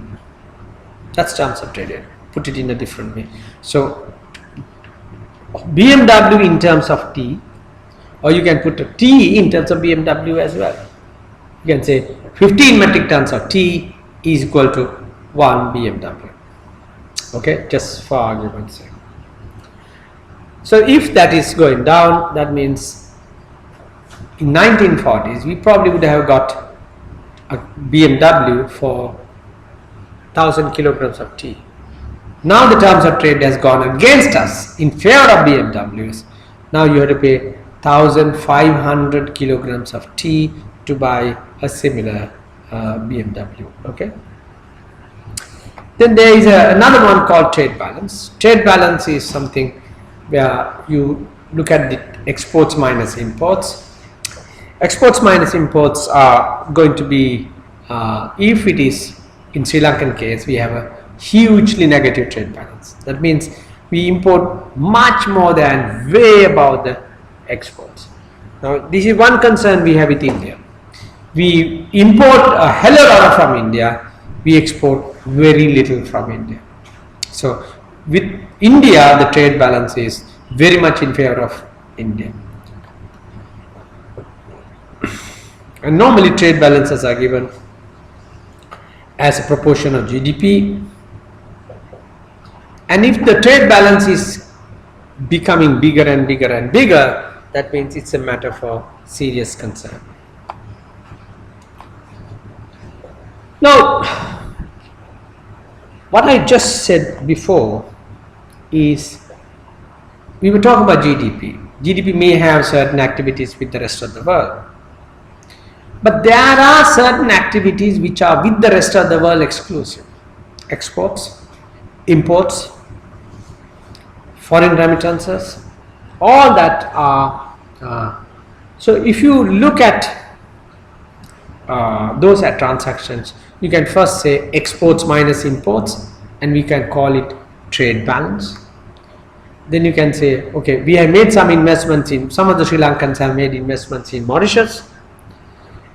That's terms of trade. Put it in a different way. So BMW in terms of tea, or you can put a tea in terms of BMW as well. You can say 15 metric tons of tea is equal to 1 BMW. Okay, just for argument's sake. So if that is going down, that means in 1940s we probably would have got a BMW for 1000 kilograms of tea. Now the terms of trade has gone against us in favor of BMWs. Now you have to pay 1500 kilograms of tea to buy a similar BMW. Okay. Then there is another one called trade balance. Trade balance is something where you look at the exports minus imports. Exports minus imports are going to be, if it is in Sri Lankan case, we have a hugely negative trade balance. That means we import much more than way above the exports. Now this is one concern we have with India. We import a hell of a lot from India, we export very little from India. So with India, the trade balance is very much in favor of India. And normally trade balances are given as a proportion of GDP. And if the trade balance is becoming bigger and bigger and bigger, that means it's a matter for serious concern. Now, what I just said before is, we were talking about GDP. GDP may have certain activities with the rest of the world. But there are certain activities which are with the rest of the world exclusive. Exports, imports, foreign remittances, all that are. So if you look at those transactions, you can first say exports minus imports, and we can call it trade balance. Then you can say, okay, we have made some investments in, some of the Sri Lankans have made investments in Mauritius,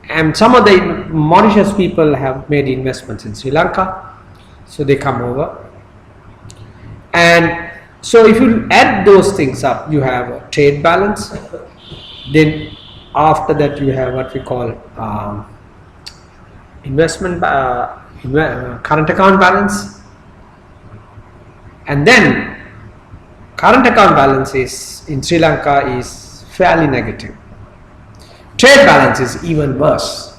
and some of the Mauritius people have made investments in Sri Lanka, so they come over. And so if you add those things up, you have a trade balance. Then after that you have what we call current account balance, and then current account balance is in Sri Lanka is fairly negative. Trade balance is even worse.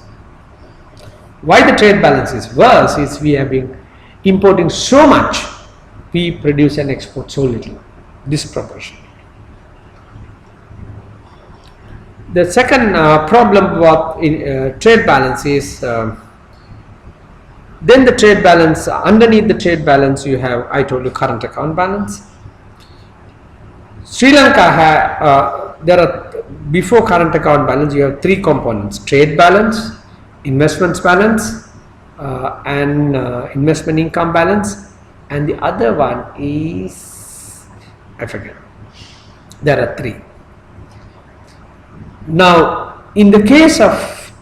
Why the trade balance is worse is we have been importing so much, we produce and export so little, disproportionate. The second problem in trade balance is, then the trade balance, underneath the trade balance you have, I told you, current account balance. Sri Lanka there are, before current account balance you have three components: trade balance, investments balance, and investment income balance, and the other one is, I forget. There are three. Now in the case of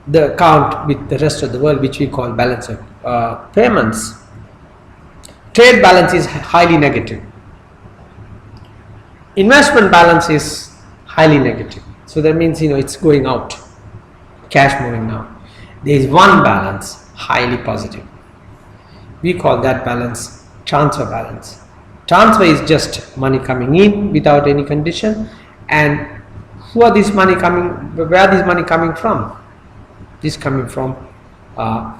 the account with the rest of the world, which we call balance of payments, trade balance is highly negative. Investment balance is highly negative. So that means, it's going out, cash moving out. There is one balance highly positive. We call that balance transfer balance. Transfer is just money coming in without any condition, and who are this money coming? Where is this money coming from? This coming from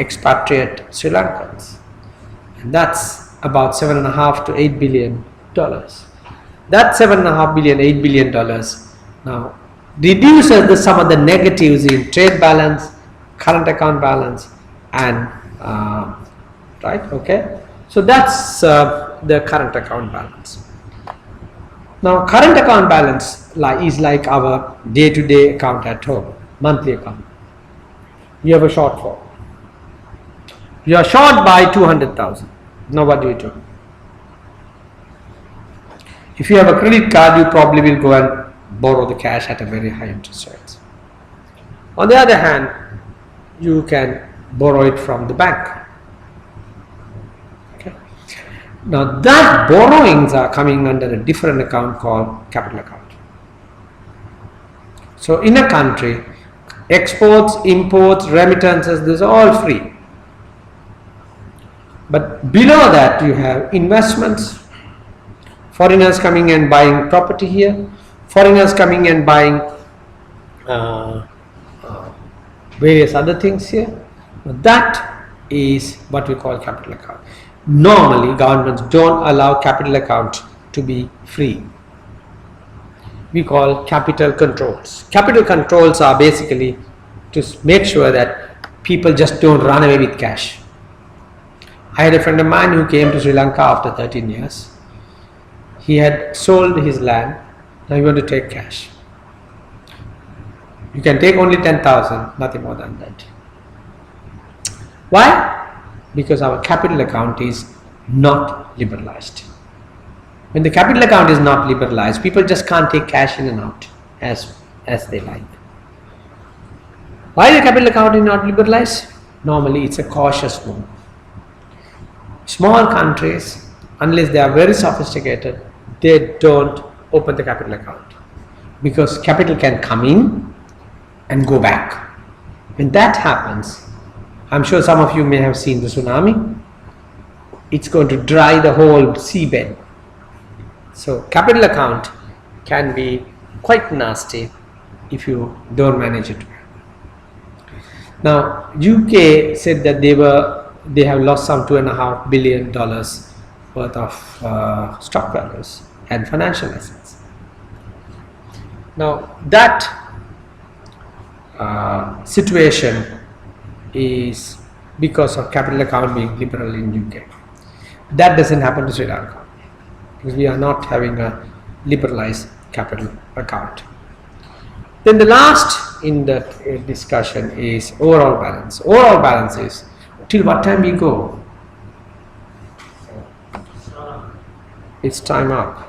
expatriate Sri Lankans, and that's about $7.5 to $8 billion. That $7.5 billion, $8 billion now reduces the sum of the negatives in trade balance, current account balance, and right. Okay, so that's the current account balance. Now current account balance is like our day-to-day account at home, monthly account. You have a shortfall. You are short by 200,000. Now what do you do? If you have a credit card, you probably will go and borrow the cash at a very high interest rate. On the other hand, you can borrow it from the bank. Okay. Now that borrowings are coming under a different account called capital account. So in a country, exports, imports, remittances, this is all free. But below that you have investments, Foreigners coming and buying property here, foreigners coming and buying various other things here. That is what we call capital account. Normally governments don't allow capital account to be free. We call capital controls. Capital controls are basically to make sure that people just don't run away with cash. I had a friend of mine who came to Sri Lanka after 13 years. He had sold his land. Now he wanted to take cash. You can take only 10,000, nothing more than that. Why? Because our capital account is not liberalized. When the capital account is not liberalized, people just can't take cash in and out as they like. Why the capital account is not liberalized? Normally it's a cautious move. Small countries, unless they are very sophisticated, they don't open the capital account because capital can come in and go back. When that happens, I'm sure some of you may have seen the tsunami. It's going to dry the whole seabed. So capital account can be quite nasty if you don't manage it. Now UK said that they have lost some $2.5 billion worth of stock values and financial assets. Now that situation is because of capital account being liberal in UK. That doesn't happen to Sri Lanka because we are not having a liberalized capital account. Then the last in the discussion is overall balance. Overall balance is till what time we go? It's time up.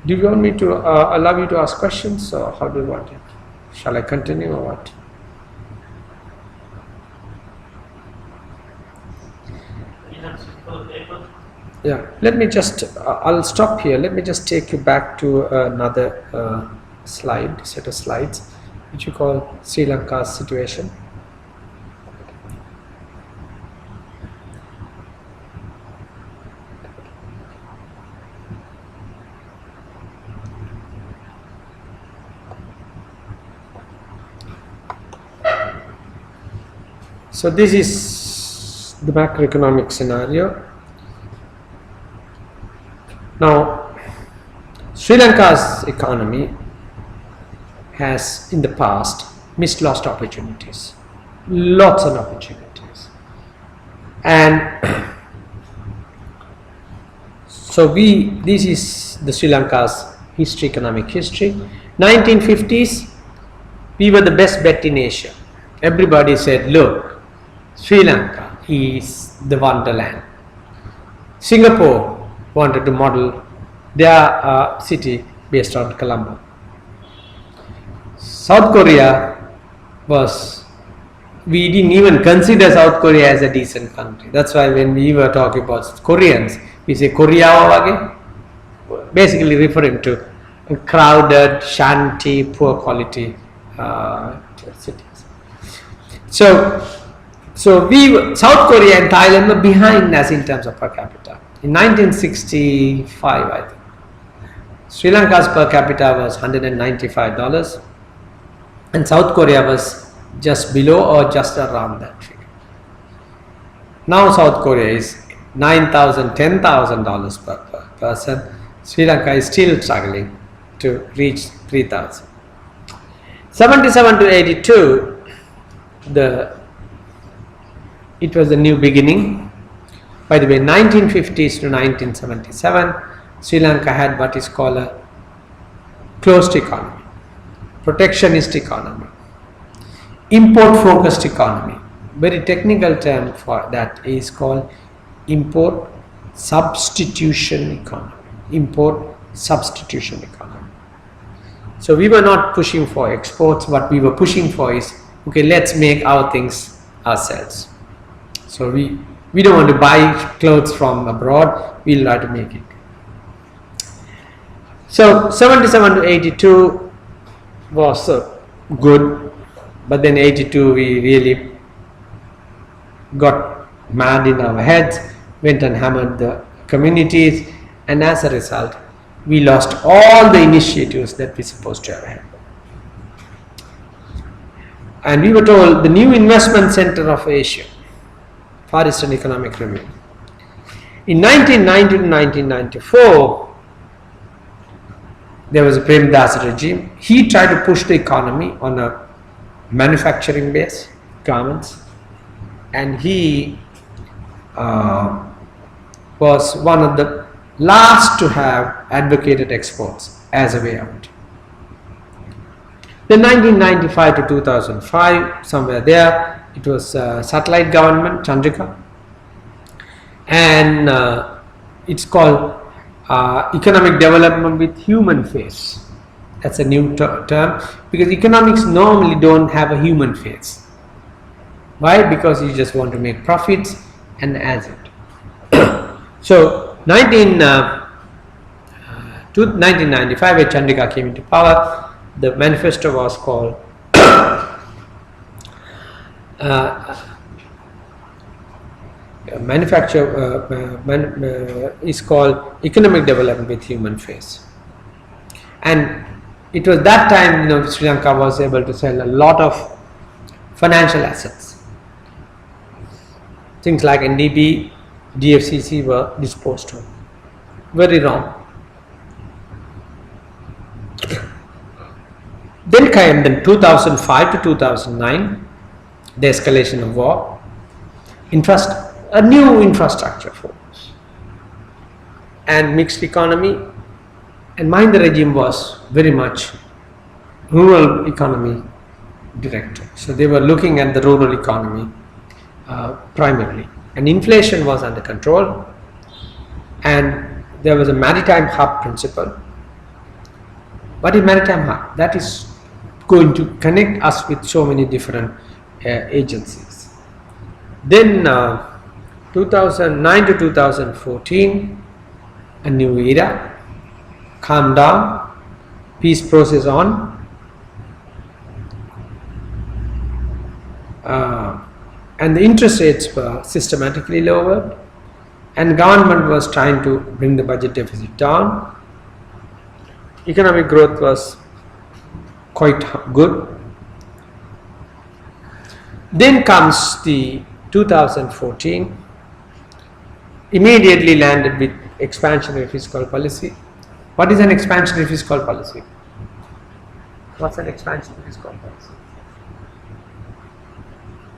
Do you want me to allow you to ask questions, or how do you want it? Shall I continue or what? Yeah, let me just, I'll stop here. Let me just take you back to another set of slides, which you call Sri Lanka's situation. So this is the macroeconomic scenario. Now, Sri Lanka's economy has in the past lost opportunities, lots of opportunities, and so this is the Sri Lanka's history, economic history. 1950s, we were the best bet in Asia. Everybody said, look, Sri Lanka is the wonderland. Singapore wanted to model their city based on Colombo. South Korea we didn't even consider South Korea as a decent country. That's why when we were talking about Koreans, we say Korea wage, basically referring to crowded, shanty, poor quality cities. So South Korea and Thailand were behind us in terms of per capita. In 1965, I think, Sri Lanka's per capita was $195 and South Korea was just below or just around that figure. Now South Korea is $9,000, $10,000 per person. Sri Lanka is still struggling to reach 3,000. 77 to 82, it was a new beginning. By the way, 1950s to 1977, Sri Lanka had what is called a closed economy, protectionist economy, import-focused economy. Very technical term for that is called import substitution economy. Import substitution economy. So we were not pushing for exports. What we were pushing for is, okay, let's make our things ourselves. So we We don't want to buy clothes from abroad, we'll try to make it. So 77 to 82 was good, but then 82 we really got mad in our heads, went and hammered the communities, and as a result we lost all the initiatives that we're supposed to have had. And we were told the new investment center of Asia, Far Eastern Economic Review. In 1990 to 1994, there was a Prem Das regime. He tried to push the economy on a manufacturing base, garments, and he was one of the last to have advocated exports as a way out. Then 1995 to 2005, somewhere there, it was satellite government, Chandrika, and it's called economic development with human face. That's a new term, because economics normally don't have a human face. Why? Because you just want to make profits and as it. So 1995, when Chandrika came into power, the manifesto was called is called economic development with human face. And it was that time, Sri Lanka was able to sell a lot of financial assets. Things like NDB, DFCC were disposed of. Very wrong. Then came 2005 to 2009, the escalation of war, a new infrastructure focus, and mixed economy, and Mahinda regime was very much rural economy directed. So they were looking at the rural economy primarily, and inflation was under control, and there was a maritime hub principle. What is maritime hub? That is going to connect us with so many different agencies. Then 2009 to 2014, a new era, calm down, peace process on, and the interest rates were systematically lowered, and government was trying to bring the budget deficit down. Economic growth was quite good. Then comes the 2014, immediately landed with expansionary fiscal policy. What is an expansionary fiscal policy? What's an expansionary fiscal policy?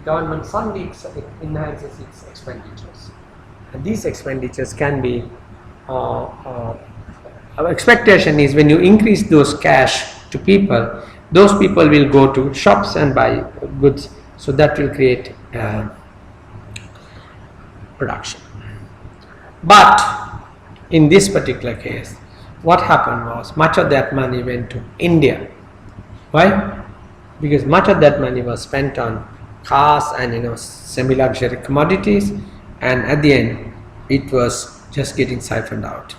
Government enhances its expenditures, and these expenditures can be our expectation is when you increase those cash to people, those people will go to shops and buy goods, so that will create production. But in this particular case, what happened was much of that money went to India. Why? Because much of that money was spent on cars and semi-luxury commodities, and at the end it was just getting siphoned out.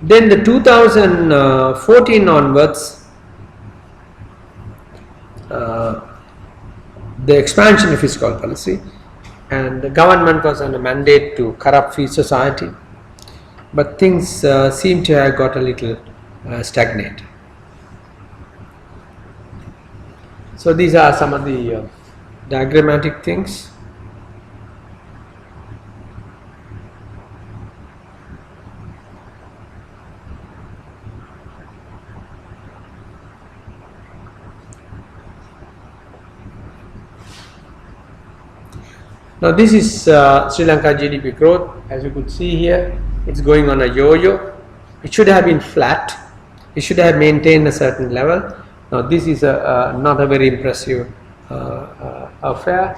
Then the 2014 onwards, the expansion of fiscal policy, and the government was on a mandate to corrupt free society, but things seem to have got a little stagnant. So these are some of the diagrammatic things. Now this is Sri Lanka GDP growth. As you could see here, it's going on a yo-yo. It should have been flat. It should have maintained a certain level. Now this is not a very impressive affair.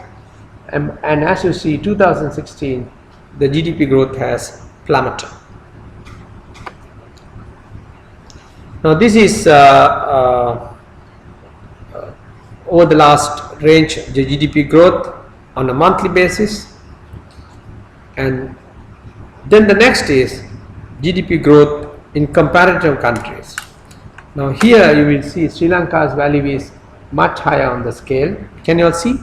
And as you see, 2016, the GDP growth has plummeted. Now this is over the last range the GDP growth on a monthly basis, and then the next is GDP growth in comparative countries. Now here you will see Sri Lanka's value is much higher on the scale. Can you all see?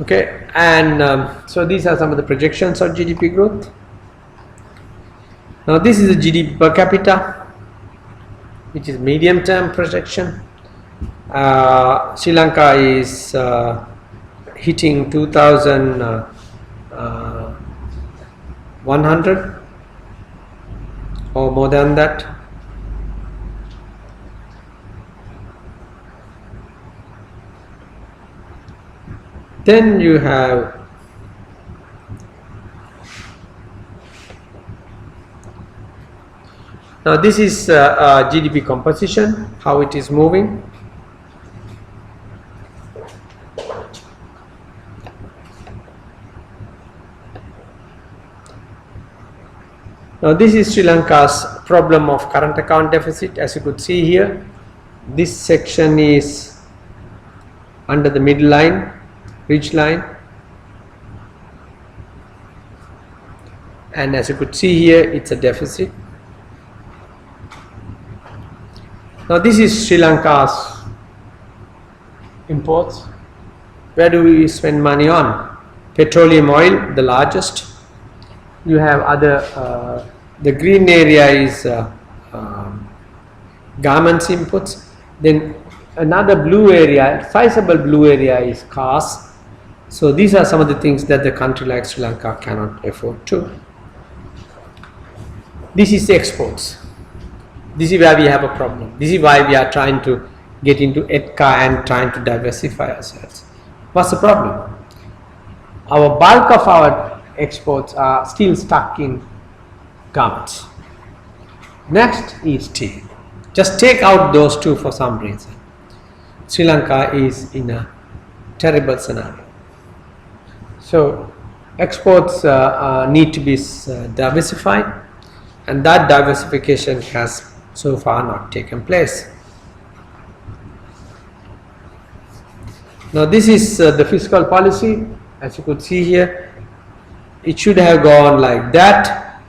Okay, and so these are some of the projections of GDP growth. Now this is the GDP per capita, which is medium term projection. Sri Lanka is hitting 2,100 or more than that. Then you have now this is GDP composition, how it is moving. Now this is Sri Lanka's problem of current account deficit. As you could see here, this section is under the middle line, ridge line, and as you could see here, it's a deficit. Now this is Sri Lanka's imports. Where do we spend money on? Petroleum oil, the largest. You have other, the green area is garments inputs. Then another blue area, sizable blue area is cars. So these are some of the things that the country like Sri Lanka cannot afford to. This is the exports. This is where we have a problem. This is why we are trying to get into EDCA and trying to diversify ourselves. What's the problem? Our bulk of our exports are still stuck in garments. Next is steel. Just take out those two for some reason. Sri Lanka is in a terrible scenario. So exports need to be diversified, and that diversification has so far not taken place. Now this is the fiscal policy. As you could see here, it should have gone like that,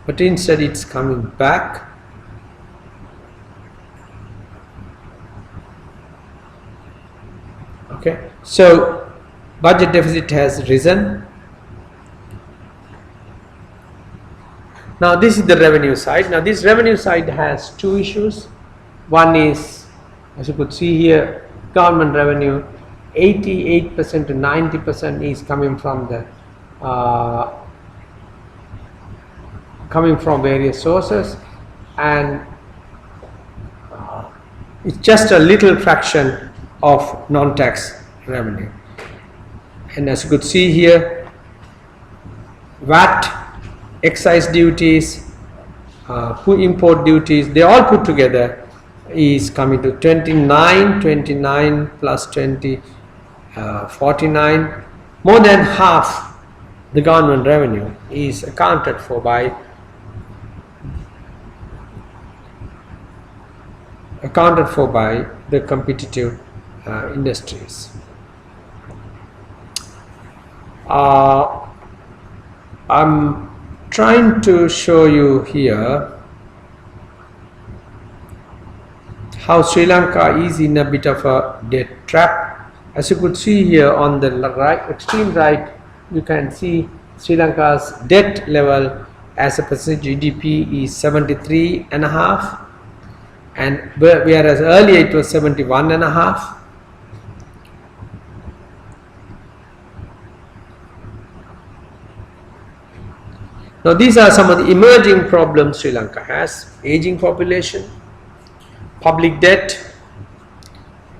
but instead it's coming back. Okay, so budget deficit has risen. Now this is the revenue side. Now this revenue side has two issues. One is, as you could see here, government revenue, 88% to 90% is coming from the coming from various sources, and it's just a little fraction of non-tax revenue. And as you could see here, VAT, excise duties, import duties, they all put together is coming to 29 plus 20, 49. More than half the government revenue is accounted for by the competitive industries. I'm trying to show you here how Sri Lanka is in a bit of a debt trap. As you could see here on the right, extreme right, you can see Sri Lanka's debt level as a percentage GDP is 73.5%, and whereas earlier it was 71.5%. Now these are some of the emerging problems Sri Lanka has: aging population, public debt,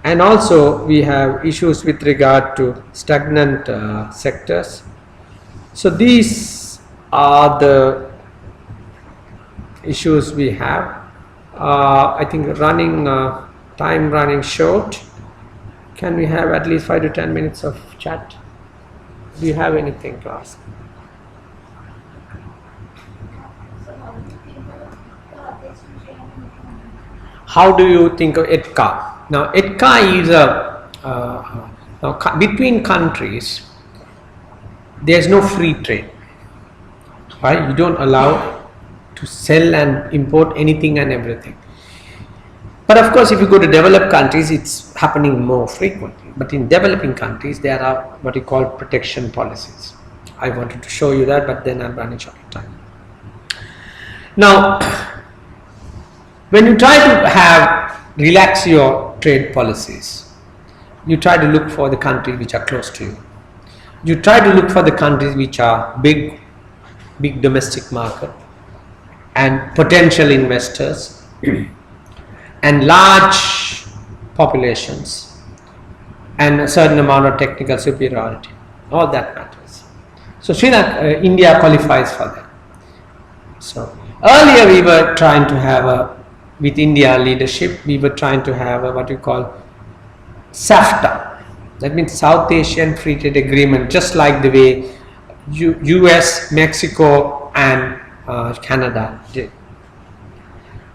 and also we have issues with regard to stagnant sectors. So these are the issues we have. I think time running short. Can we have at least 5 to 10 minutes of chat? Do you have anything to ask? How do you think of ETCA? Now, ETCA is between countries. There's no free trade. Right? You don't allow to sell and import anything and everything. But of course, if you go to developed countries, it's happening more frequently. But in developing countries, there are what you call protection policies. I wanted to show you that, but then I'm running short of time. Now, when you try to relax your trade policies, you try to look for the countries which are close to you. You try to look for the countries which are big domestic market and potential investors and large populations and a certain amount of technical superiority. All that matters. So India qualifies for that. So earlier we were trying to have with India leadership, we were trying to have what we call SAFTA. That means South Asian Free Trade Agreement, just like the way US, Mexico and Canada did.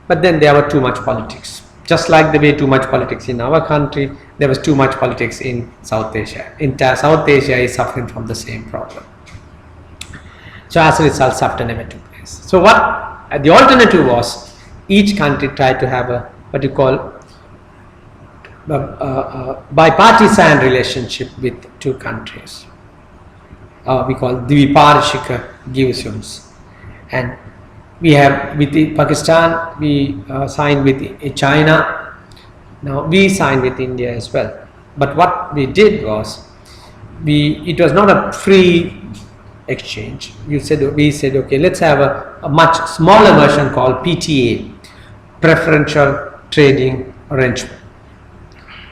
But then there were too much politics. Just like the way too much politics in our country, there was too much politics in South Asia. South Asia is suffering from the same problem. So as a result, SAFTA never took place. So what the alternative was, each country tried to have what you call bipartisan relationship with two countries. We call Dviparishika Givasums. And we have with Pakistan, we signed with China. Now we signed with India as well. But what we did was, it was not a free exchange. We said, okay, let's have a much smaller version called PTA, Preferential Trading Arrangement.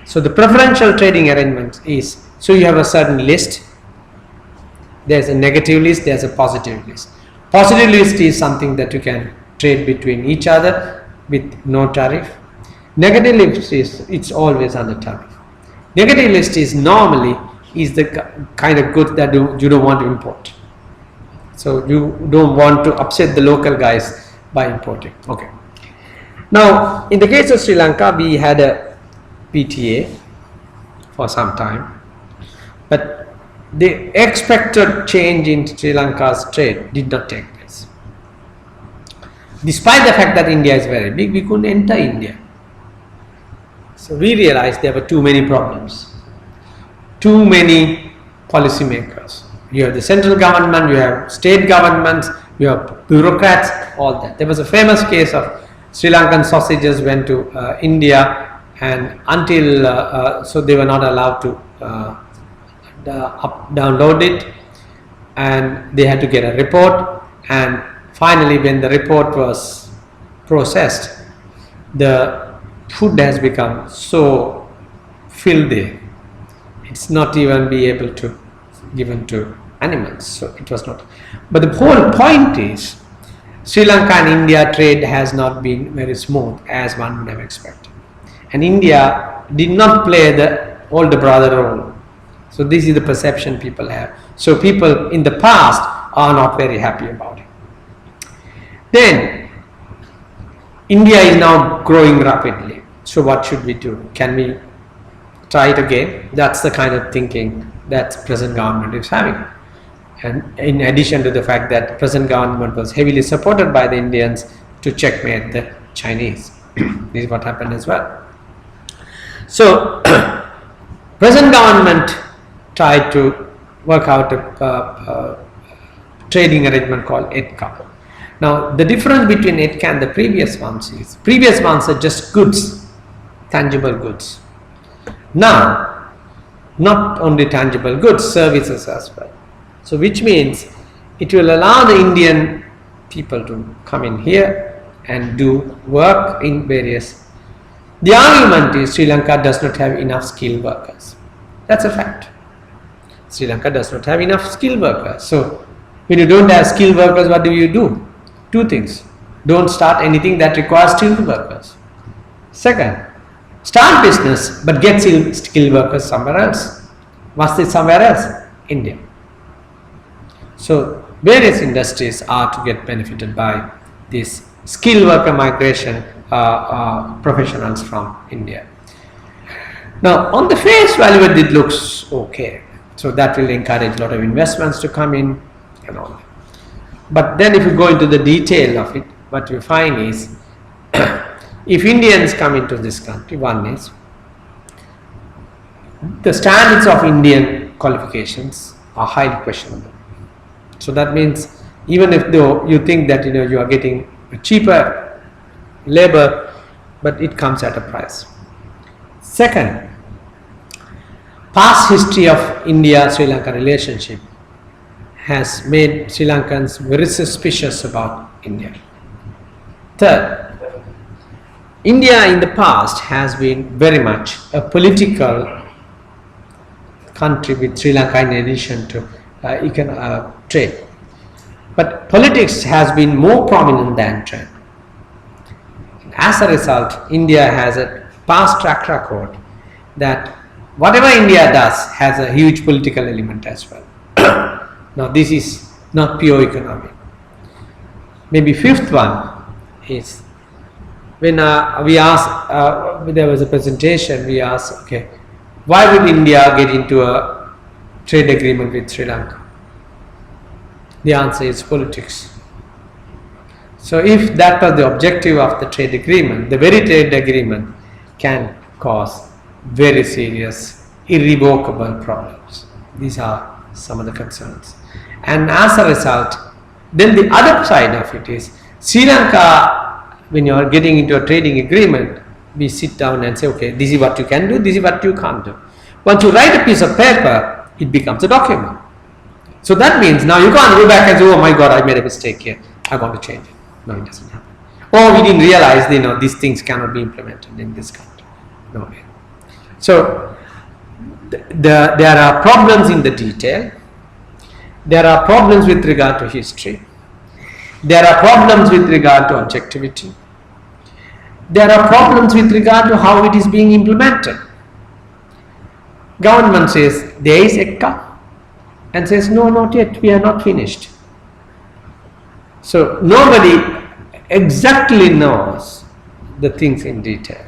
So the preferential trading arrangement is, so you have a certain list. There's a negative list, there's a positive list. Positive list is something that you can trade between each other with no tariff. Negative list is, it's always under tariff. Negative list is normally the kind of goods that you don't want to import. So you don't want to upset the local guys by importing. Okay. Now, in the case of Sri Lanka, we had a PTA for some time, but the expected change in Sri Lanka's trade did not take place. Despite the fact that India is very big, we couldn't enter India. So we realized there were too many problems, too many policymakers. You have the central government, you have state governments, you have bureaucrats, all that. There was a famous case of Sri Lankan sausages went to India, and until so they were not allowed to download it, and they had to get a report, and finally when the report was processed, the food has become so filthy, it's not even be able to given to animals. So it was not. But the whole point is, Sri Lanka and India trade has not been very smooth as one would have expected. And India did not play the older brother role. So this is the perception people have. So people in the past are not very happy about it. Then India is now growing rapidly. So what should we do? Can we try it again? That's the kind of thinking that present government is having. And in addition to the fact that present government was heavily supported by the Indians to checkmate the Chinese. This is what happened as well. So present government tried to work out a trading arrangement called ETCA. Now the difference between ETCA and the previous ones is, previous ones are just goods, tangible goods. Now not only tangible goods, services as well. So which means it will allow the Indian people to come in here and do work in various. The argument is Sri Lanka does not have enough skilled workers. That's a fact. Sri Lanka does not have enough skilled workers. So when you don't have skilled workers, what do? Two things. Don't start anything that requires skilled workers. Second, start business but get skilled workers somewhere else. What's this somewhere else? India. So various industries are to get benefited by this skilled worker migration professionals from India. Now, on the face value, it looks okay. So that will encourage a lot of investments to come in and all that. But then if you go into the detail of it, what you find is, if Indians come into this country, one is, the standards of Indian qualifications are highly questionable. So that means, even if though you think that you are getting cheaper labor, but it comes at a price. Second, past history of India-Sri Lanka relationship has made Sri Lankans very suspicious about India. Third, India in the past has been very much a political country with Sri Lanka in addition to trade. But politics has been more prominent than trade. As a result, India has a past track record that whatever India does has a huge political element as well. Now, this is not pure economic. Maybe fifth one is, when we asked, there was a presentation, we asked, okay, why would India get into a trade agreement with Sri Lanka? The answer is politics. So if that was the objective of the trade agreement, the very trade agreement can cause very serious, irrevocable problems. These are some of the concerns. And as a result, then the other side of it is, Sri Lanka, when you are getting into a trading agreement, we sit down and say, okay, this is what you can do, this is what you can't do. Once you write a piece of paper, it becomes a document. So that means now you can't go back and say, oh my God, I made a mistake here, I want to change it. No, it doesn't happen. Or we didn't realize, these things cannot be implemented in this country. No way. So there are problems in the detail. There are problems with regard to history. There are problems with regard to objectivity. There are problems with regard to how it is being implemented. Government says there is ECA and says no, not yet, we are not finished. So nobody exactly knows the things in detail.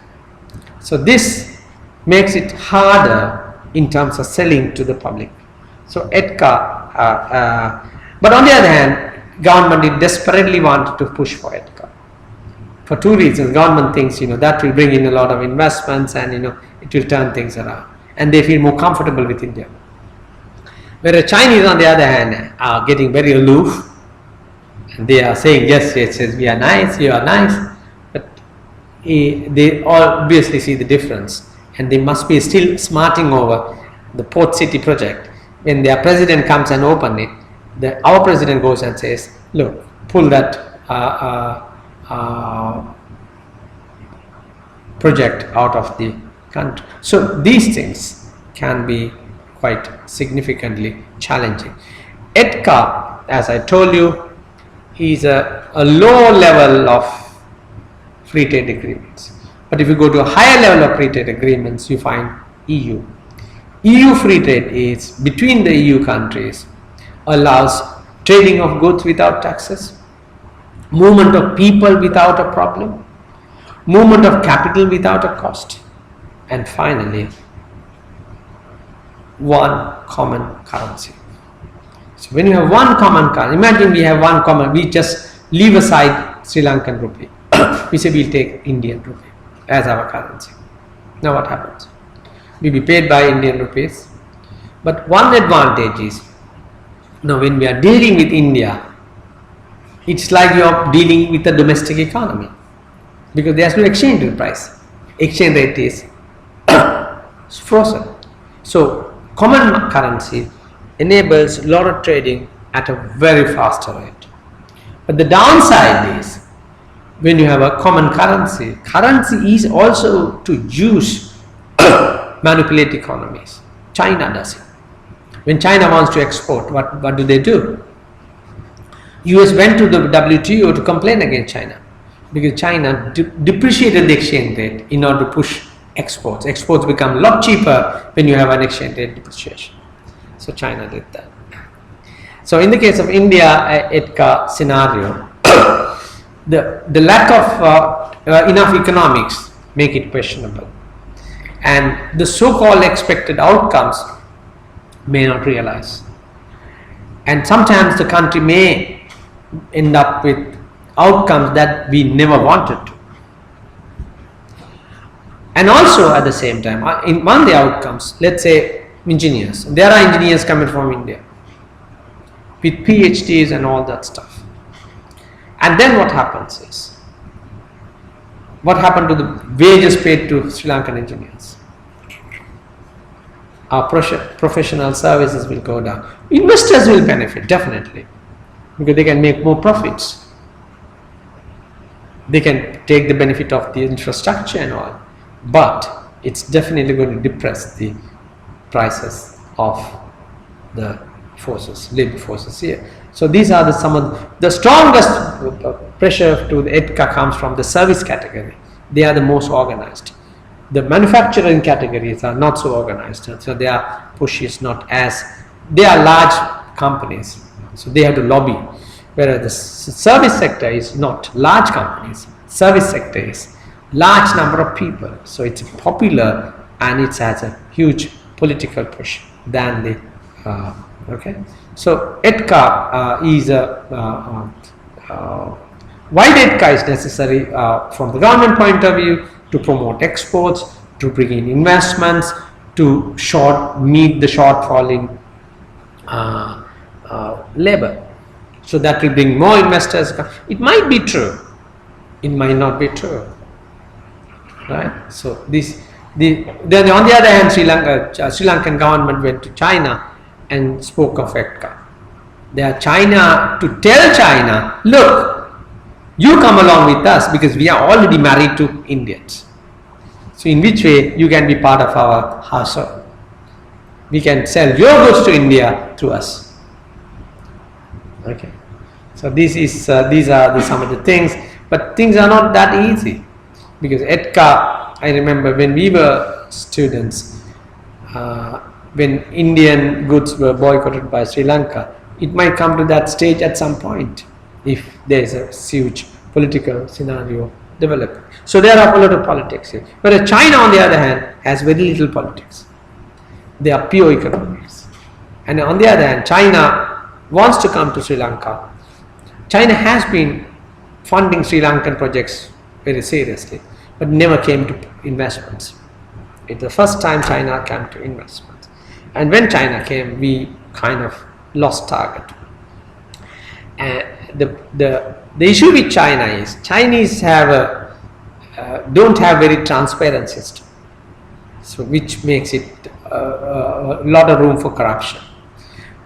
So this makes it harder in terms of selling to the public. So ECA, but on the other hand, government desperately wanted to push for ECA. For two reasons. Government thinks that will bring in a lot of investments and it will turn things around, and they feel more comfortable with India. Whereas Chinese on the other hand are getting very aloof, and they are saying yes, we are nice, you are nice, but they obviously see the difference, and they must be still smarting over the port city project. When their president comes and open it, our president goes and says, look, pull that project out of the country. So these things can be quite significantly challenging. ECA, as I told you, is a low level of free trade agreements. But if you go to a higher level of free trade agreements, you find EU. EU free trade is between the EU countries, allows trading of goods without taxes, movement of people without a problem, movement of capital without a cost, and finally, one common currency. So when you have one common currency, imagine we have one common, we just leave aside Sri Lankan rupee. We say we'll take Indian rupee as our currency. Now what happens? We'll be paid by Indian rupees. But one advantage is, now when we are dealing with India, it's like you are dealing with the domestic economy, because there has no exchange rate price. Exchange rate is frozen. So common currency enables a lot of trading at a very faster rate. But the downside is, when you have a common currency, currency is also to use manipulate economies. China does it. When China wants to export, what do? US went to the WTO to complain against China, because China depreciated the exchange rate in order to push exports. Exports become a lot cheaper when you have an exchange rate depreciation. So China did that. So in the case of India, ECA scenario, the lack of enough economics make it questionable, and the so-called expected outcomes may not realize, and sometimes the country may end up with outcomes that we never wanted to. And also at the same time, among the outcomes, let's say engineers, there are engineers coming from India with PhDs and all that stuff, and then what happens is, what happened to the wages paid to Sri Lankan engineers? Our professional services will go down. Investors will benefit definitely, because they can make more profits. They can take the benefit of the infrastructure and all, but it's definitely going to depress the prices of the forces, labor forces here. So these are some of the strongest pressure to the EDCA comes from the service category. They are the most organized. The manufacturing categories are not so organized, so their push is not as, they are large companies, so they have to lobby, whereas the service sector is not large companies. Service sector is large number of people, so it's popular and it has a huge political push than the okay. So EDCA is a why EDCA is necessary from the government point of view, to promote exports, to bring in investments, to meet the shortfall in labor. So that will bring more investors. It might be true, it might not be true, right? So then on the other hand, Sri Lankan government went to China and spoke of EDCA. They are China to tell China, look, you come along with us because we are already married to Indians. So in which way you can be part of our household? We can sell your goods to India through us. Okay. So these are some of the things, but things are not that easy, because EDCA, I remember when we were students, when Indian goods were boycotted by Sri Lanka, it might come to that stage at some point if there is a huge political scenario developing. So there are a lot of politics here. Whereas China, on the other hand, has very little politics. They are pure economics. And on the other hand, China wants to come to Sri Lanka. China has been funding Sri Lankan projects very seriously, but never came to investments. It's the first time China came to investments. And when China came, we kind of lost target. And the issue with China is, Chinese don't have very transparent system, so which makes it a lot of room for corruption.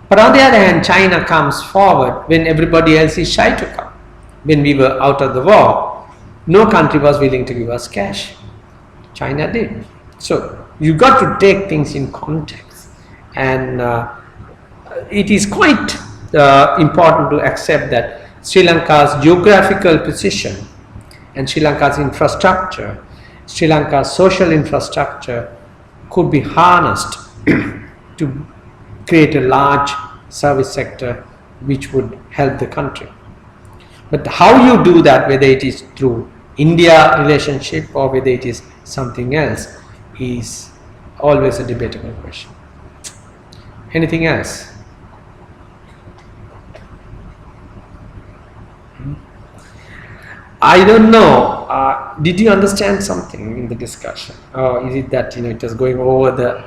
But on the other hand, China comes forward when everybody else is shy to come. When we were out of the war, no country was willing to give us cash. China did. So you got to take things in context, and it is quite important to accept that Sri Lanka's geographical position and Sri Lanka's infrastructure, Sri Lanka's social infrastructure could be harnessed to create a large service sector which would help the country. But how you do that, whether it is through India relationship or whether it is something else, is always a debatable question. Anything else? I don't know. Did you understand something in the discussion, or is it that it was going over the?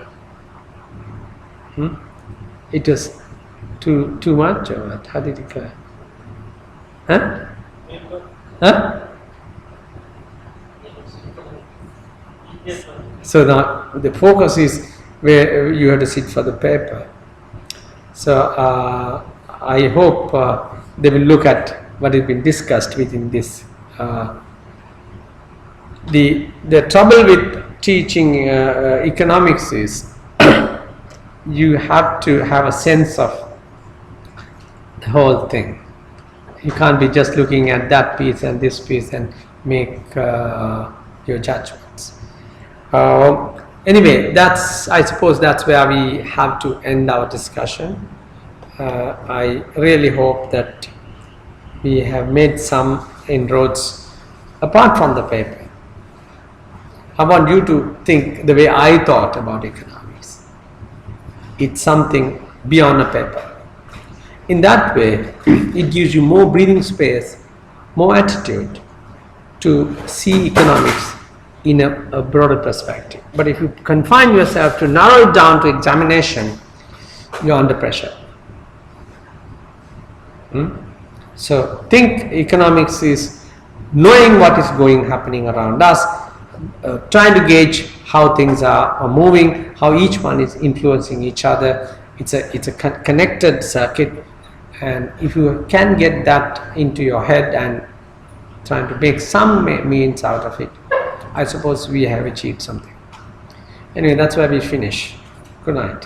It was too much, or what? How did it go? Huh? Huh? So now the focus is where you have to sit for the paper. So I hope they will look at what has been discussed within this. The trouble with teaching economics is you have to have a sense of the whole thing. You can't be just looking at that piece and this piece and make your judgments. Anyway, I suppose that's where we have to end our discussion. I really hope that we have made some inroads apart from the paper. I want you to think the way I thought about economics. It's something beyond a paper. In that way, it gives you more breathing space, more attitude to see economics in a broader perspective. But if you confine yourself to narrow it down to examination, you're under pressure. So think economics is knowing what is happening around us, trying to gauge how things are moving, how each one is influencing each other. It's a connected circuit, and if you can get that into your head and trying to make some means out of it, I suppose we have achieved something. Anyway, that's where we finish. Good night.